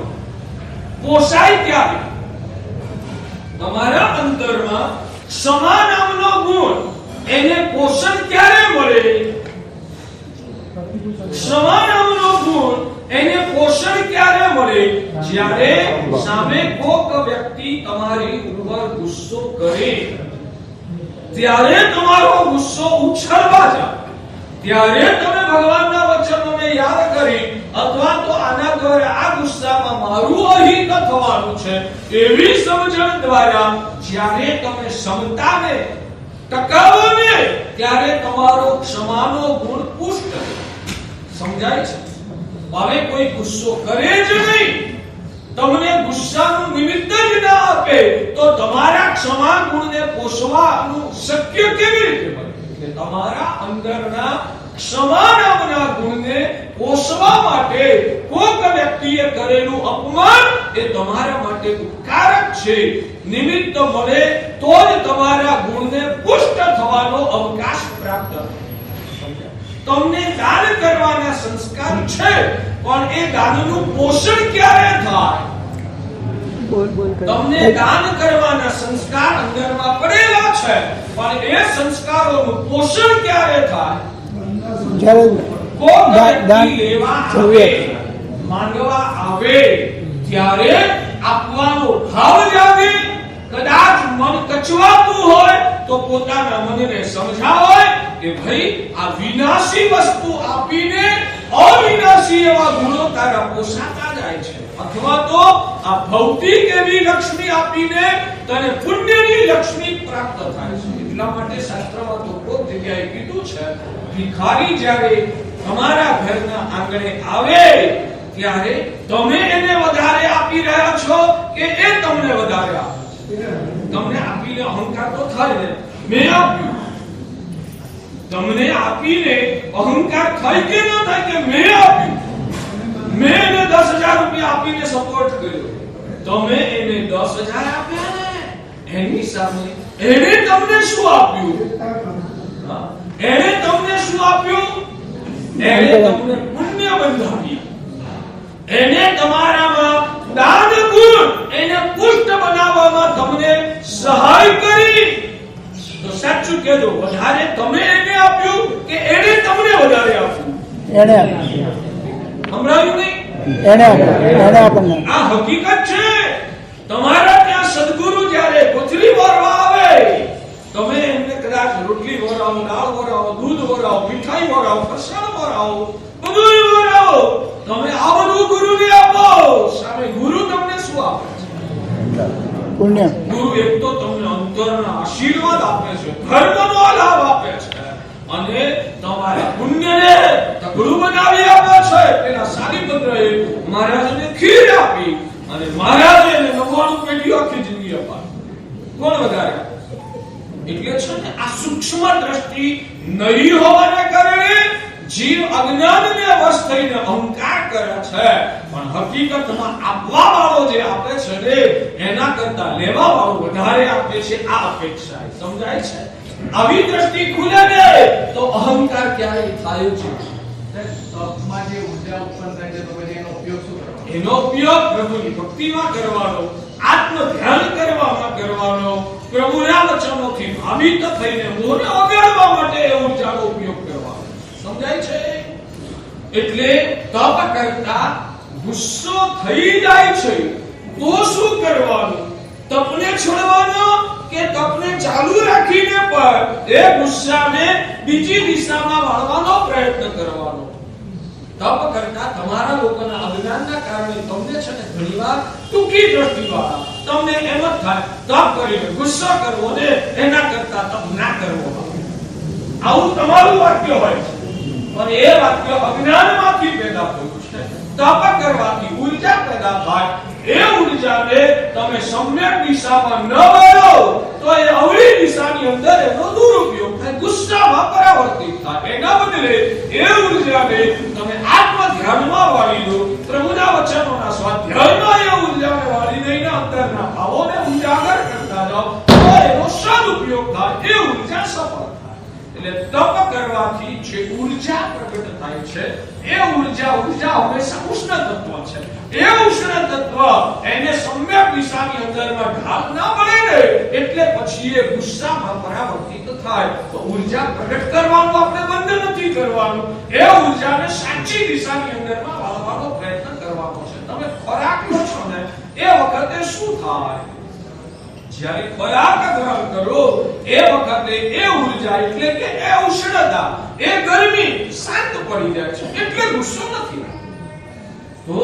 પોષાય ત્યારે, તમારા અંદરમાં ક્ષમા નામનો ગુણ એને પોષણ ક્યારે મળે? ક્ષમા નામનો ગુણ એને પોષણ ક્યારે મળે? જ્યારે સામે કોક વ્યક્તિ તમારી ઉપર ગુસ્સો કરે ત્યારે તમારો ગુસ્સો ઉછળવા જાય, ત્યારે તમે ભગવાનના વચનોને યાદ કરી અથવા તો આના દ્વારા આ ગુસ્સામાં મારું અહિત થવાનું છે એવી સમજણ દ્વારા જ્યારે તમે સમતાને ટકાવો ને ત્યારે તમારો ક્ષમાનો ગુણ પુષ્ટ સમજાય છે. હવે કોઈ ગુસ્સો કરે જ નહીં, તમને ગુસ્સાનું નિમિત્ત જ ના આપે તો તમારા ક્ષમા ગુણને પોષવાનું શક્ય કેવી રીતે બને? એટલે તમારા અંદરના ક્ષમા નામના ગુણને પોષવા માટે કોઈક વ્યક્તિએ કરેલું અપમાન એ તમારા માટે ઉપકારક છે. નિમિત્ત મળે તો જ તમારા ગુણને પુષ્ટ થવાનો અવકાશ પ્રાપ્ત થાય. તમને દાન કરવાના સંસ્કાર છે પણ એ દાનનું પોષણ ક્યારે થાય? તમને દાન કરવાના સંસ્કાર અંદરમાં પડેલા છે પણ એ સંસ્કારોનું પોષણ ક્યારે થાય? માંગવા આવે ત્યારે આપવાનો ભાવ જાગે. કદાચ મન કચવાતું હોય તો પોતાના મનને સમજાવે કે ભાઈ આ વિનાશી વસ્તુ આપીને અવિનાશી એવા ગુણો તારા પોષાતા જાય છે, અથવા તો આ ભૌતિક એવી લક્ષ્મી આપીને તને પુણ્યની લક્ષ્મી પ્રાપ્ત થાય છે. એટલા માટે શાસ્ત્રમાં તો કોઈ જગ્યાએ કીધું છે ભિખારી જ્યારે તમારા ઘરના આંગણે આવે ત્યારે તમે એને વધારે આપી તમને આપીને અહંકાર તો થાય ને, મેં આપ્યું. તમને આપીને અહંકાર થાય કે ન થાય કે મેં આપ્યું? મેં એને 10,000 રૂપિયા આપીને સપોર્ટ કર્યો, તમે એને 10,000 આપ્યા ને, એની સામે એને તમને શું આપ્યું? એને તમને શું આપ્યું? એને તમને પુણ્ય બંધાવ્યું. એને તમારામાં દાન ગુણ, એને પુષ્ટ બનાવવામાં તમને સહાય કરી. તો સાચું કહેજો, વધારે તમે એને આપ્યું કે એને તમને વધારે આપ્યું? એને આપ્યું. સંભળાયું નહીં? એને આપણને. આ હકીકત છે. તમારા ત્યાં સદગુરુ જ્યારે કોથળી ભરવા આવે, તમે એમને કદાચ રોટલી ભરાવો, દાળ ભરાવો, દૂધ ભરાવો, મીઠાઈ ભરાવો, ફરસાણ ભરાવો, બધું ભરાવો, તમે આ બધું ગુરુને આપો, સામે ગુરુ તમને શું આપે છે? પુણ્ય. ગુરુ એક તો તમને અંતરના આશીર્વાદ આપે છે, ધર્મનો લાભ આપે છે, અને તમારા પુણ્યને તગડું બનાવી આપે છે. પેલા સારીપુત્રએ મહારાજને ખીર આપી અને મહારાજે એને 99 પેટીઓ આખી જિંદગી અપાવી. કોણ વધારે? એટલે છે ને, આ સૂક્ષ્મ દ્રષ્ટિ નહીં હોવાને કારણે જીવ અજ્ઞાનને વશ થઈને અહંકાર કરે છે, પણ હકીકતમાં આપવા વાળો જે આપે છે ને, એના કરતા લેવા વાળો વધારે આપે છે. આ અપેક્ષા સમજાય છે? આવી દ્રષ્ટિ ખુલે ને તો અહંકાર ક્યારેય થાય જ નહીં. તપમાં જે ઉર્જા ઉત્પન્ન થાય છે, તો પછી એનો ઉપયોગ શું કરવાનો? એનો ઉપયોગ પ્રભુની ભક્તિમાં કરવાનો, આત્મ ધ્યાન કરવામાં કરવાનો, પ્રભુના વચનોથી ભાવિત થઈને મોને ઓગાળવા માટે એ ઉર્જાનો ઉપયોગ કરવાનો. સમજાય છે? એટલે તપ કરતા ગુસ્સો થઈ જાય છે તો શું કરવાનું? તપને છોડવાનો કે તપને ચાલુ રાખીને પણ એ ગુસ્સાને બીજી દિશામાં વાળવાનો પ્રયત્ન કરવાનો? તપ કરતા તમારા લોકોના અજ્ઞાનના કારણે તમને છે ને ઘણીવાર ટૂંકી દ્રષ્ટિવાળા તમને એમ જ થાય, તપ કરીને ગુસ્સો કરવો ને એના કરતા તપ ના કરવો. આવું તમારું વાક્ય હોય છે, પણ એ વાક્ય અજ્ઞાનમાંથી પેદા થયું છે. તપ કરવાથી ઉર્જા પેદા થાય, એ ઉર્જાને તમે સમ્યક દિશામાં ન વાળો તો એ અવળી દિશાની અંદર એનો દુરુપયોગ થાય, ગુસ્સામાં પરાવર્તિત થાય. એના બદલે એ ઉર્જાને તમે આત્મ ધ્યાનમાં વાળી દો, પ્રભુના વચનોના સ્વાધ્યાયમાં એ ઉર્જાને વાળી દઈને અંતરના ભાવોને ઉજાગર કરતા જાઓ, તો એનો સદુપયોગ થાય, એ ઉર્જા સફળ થાય. એટલે તપ કરવાથી જે ઉર્જા પ્રગટ થાય છે, એ ઉર્જા હંમેશા ઉષ્ણ તત્વ છે. એ ઉષ્ણ તત્વ એને સમ્યક દિશાની અંદરમાં ઢાલ ના પડે ને, એટલે પછી એ ગુસ્સામાં પરાવર્તિત થાય. તો ઉર્જા પ્રગટ કરવાનું આપણે બંધ નથી કરવાનું, એ ઉર્જાને સાચી દિશાની અંદરમાં વાળવાનો પ્રયત્ન કરવાનો છે. તમે ખોરાક લો છો ને, એ વખતે શું થાય? જ્યારે ખોરાક ગ્રહણ કરો એ વખતે એ ઉર્જા એટલે કે એ ઉષ્ણતા, એ ગરમી શાંત પડી જાય છે, એટલે ગુસ્સો નથી. તો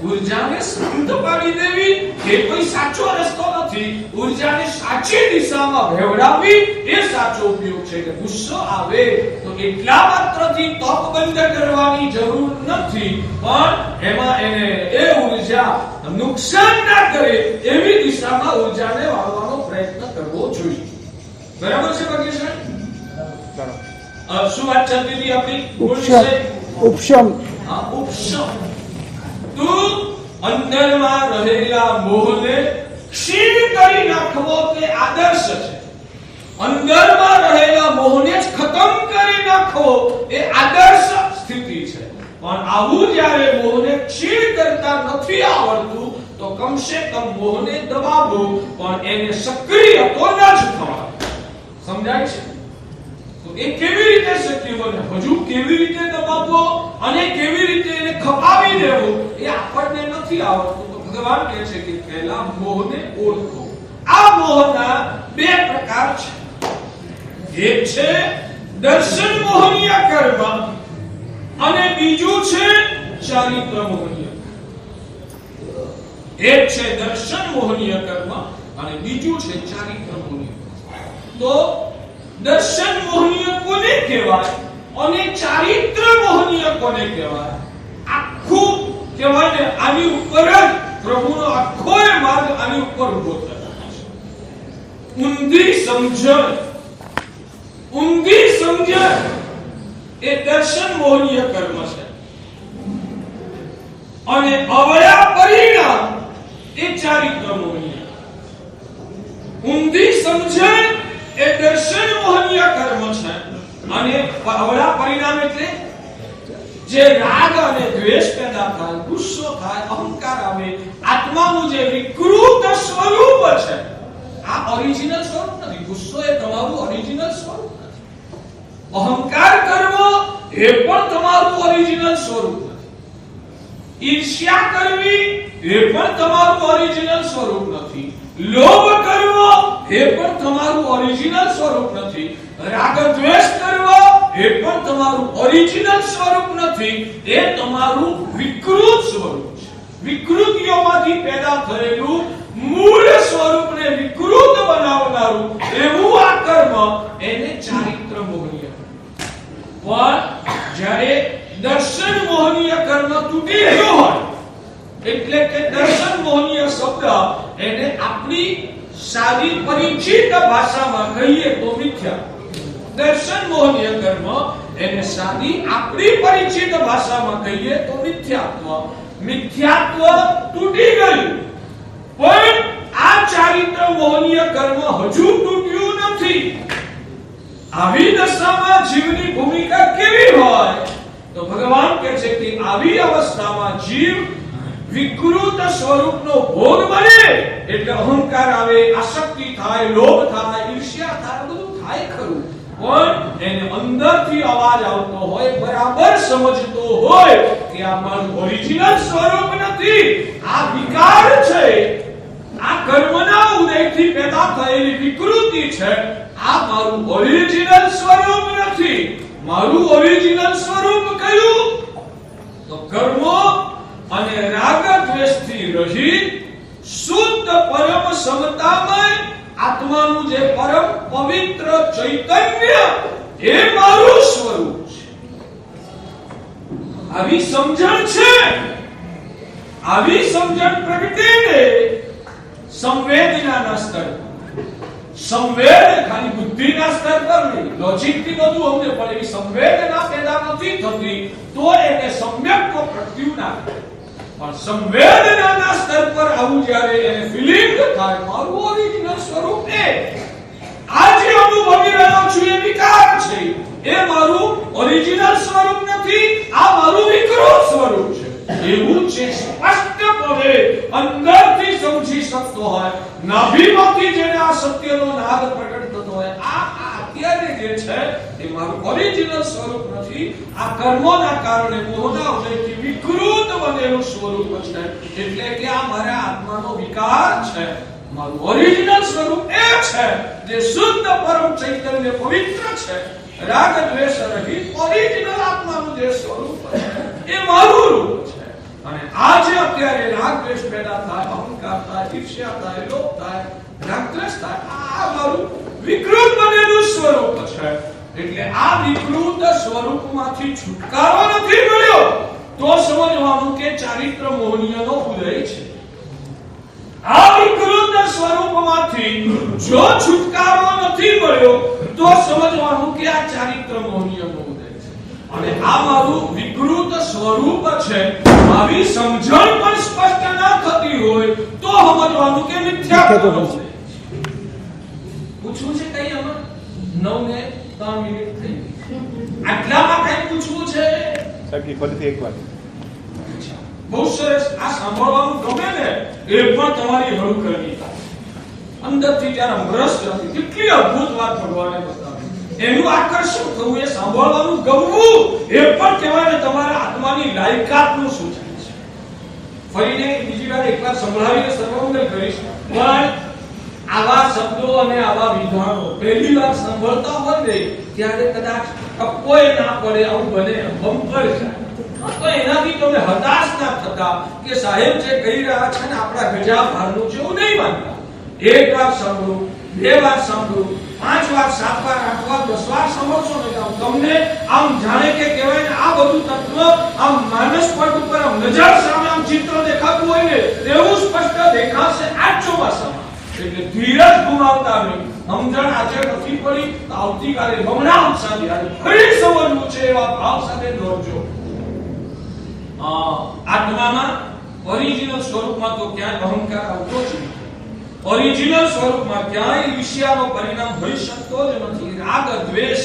ઉર્જાને શાંત પાડી દેવી એ કોઈ સાચો રસ્તો નથી. ઉર્જાને સાચી દિશામાં વહેવડાવવી એ સાચો ઉપયોગ છે. કે ગુસ્સો આવે તો એટલા માત્રથી તપ બંધ કરવાની જરૂર નથી, પણ એમાં એને એ ઉર્જા નુકસાન ના કરે એવી દિશામાં ઉર્જાને વાળવાનો પ્રયત્ન કરવો જોઈએ. બરાબર છે બાકી સાહેબ? શું વાત ચાલતી હતી આપણી? ઉપશમ. હા, ઉપશમ. તું અંદરમાં રહેલા મોહને ક્ષીણ કરી નાખવો તે આદર્શ છે. અંદરમાં રહેલા મોહને જ ખતમ કરી નાખવો એ આદર્શ સ્થિતિ છે. પણ આવું જ્યારે મોહને ક્ષીણ કરતા નથી આવડતું તો કમસે કમ મોહને દબાવો, પણ એને સક્રિય તો ન જ થવા. સમજાય છે? તો એ કેવી રીતે શક્ય બને? હજુ કેવી રીતે દબાવવો અને કેવી રીતે એને ખપાવી દેવો એ આપણને નથી આવડતું. તો ભગવાન કહે છે કે પહેલા મોહને ઓળખો. આ મોહના બે પ્રકાર છે. એક છે દર્શન મોહનીય કર્મ અને બીજું છે ચારિત્ર મોહનીય. એક છે દર્શન મોહનીય કર્મ અને બીજું છે ચારિત્ર મોહનીય. તો દર્શન મોહનીય કોને કહેવાય અને ચારિત્ર મોહનીય કોને કહેવાય? આખું કહેવાય ને, આની ઉપર જ પ્રભુનો આખો માર્ગ આની ઉપર ઉભો થયો છે. ઊંધી સમજણ એ દર્શન મોહનીય કર્મ છે અને અવળા પરિણામ એ ચારિત્ર મોહનીય. ઊંધી સમજણ એ દર્શન મોહનીય કર્મ છે અને અવળા પરિણામ એટલે જે રાગ અને દ્વેષ પેદા થાય, ગુસ્સો થાય, અહંકાર આવે, આત્માનું જે વિકૃત સ્વરૂપ છે, આ ઓરિજિનલ સ્વરૂપ નથી. ગુસ્સો એ તમારું ઓરિજિનલ સ્વરૂપ નથી. અહંકાર કરવો એ પણ તમારું ઓરિજિનલ સ્વરૂપ નથી. ઈર્ષ્યા કરવી એ પણ તમારું ઓરિજિનલ સ્વરૂપ નથી. લોભ કરવો એ પણ તમારું ઓરિજિનલ સ્વરૂપ નથી. રાગ દ્વેષ કરવો એ પણ તમારું ઓરિજિનલ સ્વરૂપ નથી. એ તમારું વિકૃત સ્વરૂપ છે. વિકૃતિઓમાંથી પેદા થયેલું મૂળ સ્વરૂપને વિકૃત બનાવનારું એવું આ કર્મ એને ચારિત્ર મોહનીય. પણ જ્યારે દર્શન મોહનીય કર્મ તૂટી ગયો હોય એટલે કે દર્શન મોહનીય શબ્દ એને આપણી સાદી પરિચિત ભાષામાં કહીએ તો મિથ્યા. દર્શન મોહનીય કર્મ એને સાદી આપણી પરિચિત ભાષામાં કહીએ તો મિથ્યાત્વ. મિથ્યાત્વ તૂટી ગયું પણ આ ચારિત્ર મોહનીય કર્મ હજુ તૂટ્યું નથી. આવી દશામાં જીવની ભૂમિકા કેવી હોય તો ભગવાન કહે છે કે આવી અવસ્થામાં જીવ વિકૃત સ્વરૂપનો ભોગ બને એટલે અહંકાર આવે, આસક્તિ થાય, લોભ થાય, ઈર્ષ્યા થાય, બધું થાય ખરું. પણ એને અંદરથી અવાજ આવતો હોય, બરાબર સમજતો હોય કે આ મારું ઓરિજિનલ સ્વરૂપ નથી, આ વિકાર છે, આ કર્મના ઉદયથી પેદા થયેલી વિકૃતિ છે, આ મારું ઓરિજિનલ સ્વરૂપ નથી. મારું ઓરિજિનલ સ્વરૂપ કયું? તો કર્મો અને રાગ દ્વેષથી રહિત શુદ્ધ પરમ સમતામય આત્માનું જે પરમ પવિત્ર ચૈતન્ય એ મારું સ્વરૂપ છે. આવી સમજણ છે. આવી સમજણ પ્રગટીને સંવેદનાના સ્તર, સંવેદ ખાલી બુદ્ધિના સ્તર પર નહીં, લોજિકથી બધું અમને પણ એવી સંવેદના પેદા નથી થતી તો એને સમ્યક પ્રત્યુ ના કહેવાય. પણ સંવેદનાના સ્તર પર આવું જ્યારે એને ફીલિંગ થાય મારું ઓરિજિનલ સ્વરૂપ એ આજે અનુભવી રહ્યો છું એ વિકાર છે, એ મારું ઓરિજિનલ સ્વરૂપ નથી, આ મારું વિકૃત સ્વરૂપ છે, એવું છે સ્પષ્ટપણે અંદરથી સમજી શકતો હોય, નાભીમાંથી જેને આ સત્યનો નાદ પ્રગટ થતો હોય, આ અત્યારે જે છે એ મારું ઓરિજિનલ સ્વરૂપ નથી, આ કર્મોના કારણે મોહના ઉદયથી વિકૃત બનેલું સ્વરૂપ છે, એટલે કે આ મારા આત્માનો વિકાર છે. મારું ઓરિજિનલ સ્વરૂપ એ છે જે શુદ્ધ પરમ ચૈતન્ય પવિત્ર છે, રાગ દ્વેષ રહિત ઓરિજિનલ આત્માનું જે સ્વરૂપ છે એ મારું રૂપ છે. અને આજે અત્યારે રાગ દ્વેષ પેદા થાય, અહંકાર થાય, ઈર્ષ્યા થાય, લોભ થાય, રાગદ્વેષ થાય, આ મારું વિકૃત બનેલું સ્વરૂપ છે. એટલે આ વિકૃત સ્વરૂપમાંથી છુટકારો નથી મળ્યો તો સમજવાનું કે ચારિત્ર મોહનીયનો ઉદય છે. આ વિકૃત સ્વરૂપમાંથી જો છુટકારો નથી મળ્યો તો સમજવાનું કે આ ચારિત્ર મોહનીયનો ઉદય છે. અને આ મારું વિકૃત સ્વરૂપ છે. આવી સમજણ પણ સ્પષ્ટ ના થતી હોય તો સમજવાનું કે મિથ્યાત્વ છે. પૂછવું છે કઈ આમાં 9 ને 3 મિનિટ થઈ આટલામાં કઈ પૂછવું છે સાહેબ ફરીથી એકવાર બહુ સરસ. આ સાંભળવાનું ગમે ને એ પણ તમારી હળુ કરવી અંદરથી જ્યારે રસ નથી. કેટલી અદ્ભુત વાત ભગવાને બતાવી, એનું આકર્ષણ થવું, એ સાંભળવાનું ગમવું એ પણ કહેવાય ને તમારા આત્માની લાયકાતનું સૂચન છે. ફરીને બીજી વાર એકવાર સંભળાવીને સર્વમંગલ કરીશ. પણ આવા શબ્દો અને આવા વિધાનો પહેલી વાર સાંભળતા હોય ને ત્યારે કદાચ ટપકોય ના પડે, આવું બને, બમ્પર જાય તો એનાથી તમે હતાશ ના થતા કે સાહેબ જે કહી રહ્યા છે ને આપણા ગજા ભારનું છે એવું નહીં માનતા. એક વાર સાંભળો, 2 વાર સાંભળો, 5 વાર, 7 વાર, 8 વાર, 10 વાર સાંભળશો ને તો તમને આમ જાણે કે કહેવાય ને આ બધું તત્વ આમ માનસ પટ ઉપર આમ નજર સામે આમ ચિત્ર દેખાતું હોય ને એવું સ્પષ્ટ દેખાશે આ ચોમાસામાં. એટલે ધીરજ ગુમાવતા નહીં. સમજણ આજે નથી પડી તો આવતીકાલે બમણા ઉત્સાહથી આજે ફરી સમજવું છે એવા ભાવ સાથે દોડજો. આત્મામાં ઓરિજિનલ સ્વરૂપમાં તો ક્યાંય અહંકાર આવતો જ નથી. ઓરિજિનલ સ્વરૂપમાં ક્યાંય ઈર્ષ્યાનો પરિણામ હોઈ શકતો જ નથી. રાગ દ્વેષ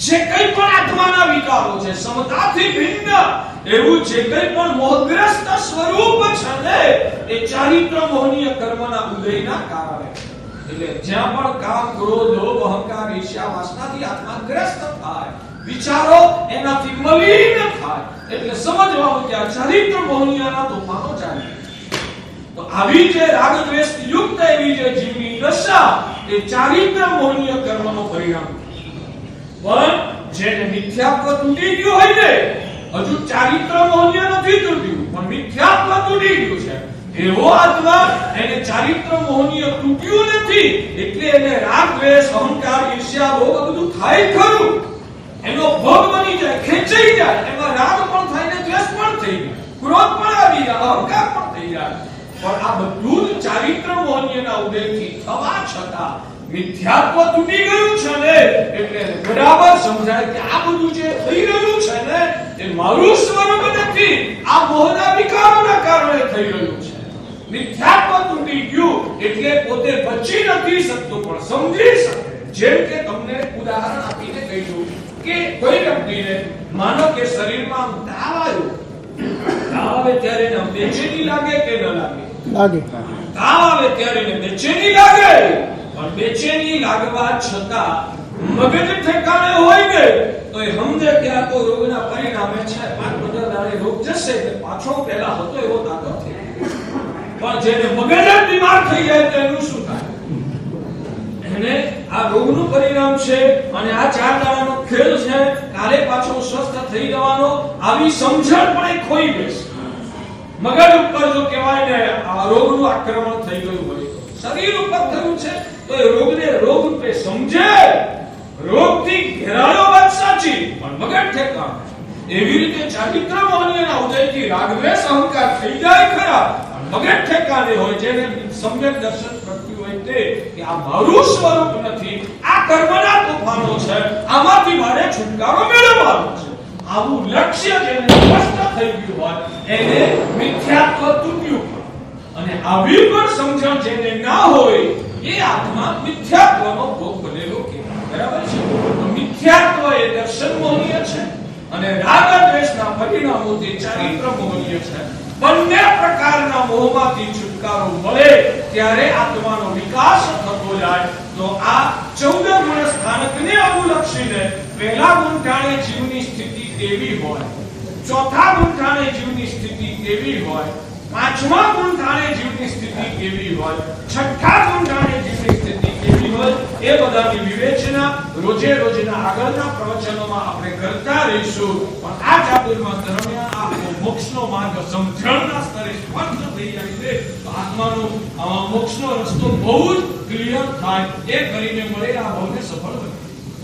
જે કંઈ પણ આત્માના વિકારો છે, સમતાથી ભિન્ન એવું જે કંઈ પણ મોહગ્રસ્ત સ્વરૂપ છે ને એ ચારિત્ર મોહનીય કર્મના ઉદયના કારણે. એટલે જ્યાં પણ કામ, ક્રોધ, લોભ, અહંકાર, ઈર્ષ્યા, વાસનાથી આત્મા ગ્રસ્ત થાય, વિચારો એનાથી મલિન થાય, એટલે સમજવાનું કે આ ચારિત્ર મોહનીયના તોફાનો ચાલે. તો આવી જે રાગ દ્વેષ યુક્ત એવી જે જીવની દશા એ ચારિત્ર મોહનીય કર્મનો પરિણામ. પણ જેને મિથ્યાત્વ તૂટી ગયું હોય ને, હજુ ચારિત્ર મોહનીય નથી તૂટ્યું પણ મિથ્યાત્વ તૂટી ગયું છે, એવો આત્મા એને ચારિત્ર મોહનીય તૂટ્યું નથી એટલે એને રાગ દ્વેષ અહંકાર ઈર્ષ્યા લોભ બધું થાય ખરું, એનો ભોગ બની જાય, ખેંચાઈ જાય, એમાં રાગ પણ થાય ને દ્વેષ પણ થઈ જાય, ક્રોધ પણ આવી જાય, અહંકાર પણ થઈ જાય. પણ આ બધું જ ચારિત્ર મોહનીયના ઉદયથી થવા છતાં મિથ્યાત્વ તૂટી ગયું છે ને એટલે બરાબર સમજાય કે આ બધું જે થઈ રહ્યું છે ને એ મારું સ્વરૂપ નથી, આ મોહના વિકારોના કારણે થઈ રહ્યું છે. મિથ્યાત્વ તૂટી ગયું એટલે પોતે બચી નથી શકતો પણ સમજી શકે. જેમ કે તમને ઉદાહરણ આપીને કહી દઉં કે કોઈ વ્યક્તિને માનો કે શરીરમાં તાવ આવ્યો, તાવ આવે ત્યારે એને બેચેની લાગે કે ન લાગે? લાગે. તાવ આવે ત્યારે એને બેચેની લાગે, પણ બેચેની લાગવા છતાં મગજ ઠેકાણે હોય ને તો એ સમજે કે આ તો રોગના પરિણામે છે, 5-15 દાડે રોગ જશે એટલે પાછો પહેલા હતો એવો તાતો થઈ. પણ જેને મગજ જ બીમાર થઈ જાય તો એનું શું થાય? એને આ રોગનું પરિણામ છે અને આ 4 દાડાનો ખેલ છે, કાલે પાછો સ્વસ્થ થઈ જવાનો, આવી સમજણ પણ એ ખોઈ બેસે. મગજ ઉપર જો કહેવાય ને આ રોગનું આક્રમણ થઈ ગયું હોય, શરીર ઉપર થયું છે તો એ રોગને રોગ રૂપે સમજે, રોગથી ઘેરાયો વાત સાચી પણ મગજ ઠેકાણે. એવી રીતે ચારિત્ર મોહનીયના ઉદયથી રાગ દ્વેષ અહંકાર થઈ જાય ખરા, મગજ ઠેકાણે હોય, જેને સમ્યક દર્શન કરતું હોય તે કે આ મારું સ્વરૂપ નથી, આ કર્મના તોફાનો છે, આમાંથી મારે છુટકારો મેળવવાનો છે, આવું લક્ષ્ય જેને સ્પષ્ટ થઈ ગયું હોય એને મિથ્યાત્વ તૂટ્યું. અને આવી પણ સમજણ જેને ના હોય એ આત્મા મિથ્યાત્વનો ભોગ બનેલો કહેવાય. બરાબર છે? તો મિથ્યાત્વ એ દર્શન મોહનીય છે અને રાગ દ્વેષના પરિણામોથી ચારિત્ર મોહનીય છે. બંને પ્રકારના મોહમાંથી છુટકારો મળે ત્યારે આત્માનો વિકાસ થતો જાય. તો આ 14 ગુણ સ્થાનકને અનુલક્ષીને પહેલા ગુંઠાણે જીવની સ્થિતિ કેવી હોય, ચોથા ગુંઠાણે જીવની સ્થિતિ કેવી હોય, પાંચમા ગુંઠાણે જીવની સ્થિતિ કેવી હોય, છઠ્ઠા ગુંઠાણે જીવની સ્થિતિ કેવી હોય, એ બધાની વિવેચના રોજે રોજના આગળના પ્રવચનોમાં આપણે કરતા રહીશું. પણ આ ચાતુર્માસ દરમિયાન આ મોક્ષનો માર્ગ સમજણના સ્તરે સ્પષ્ટ થઈ જાય છે તો આત્માનો મોક્ષનો રસ્તો બહુ જ ક્લિયર થાય, એ કરીને મળે આ ભાવને સફળ બને.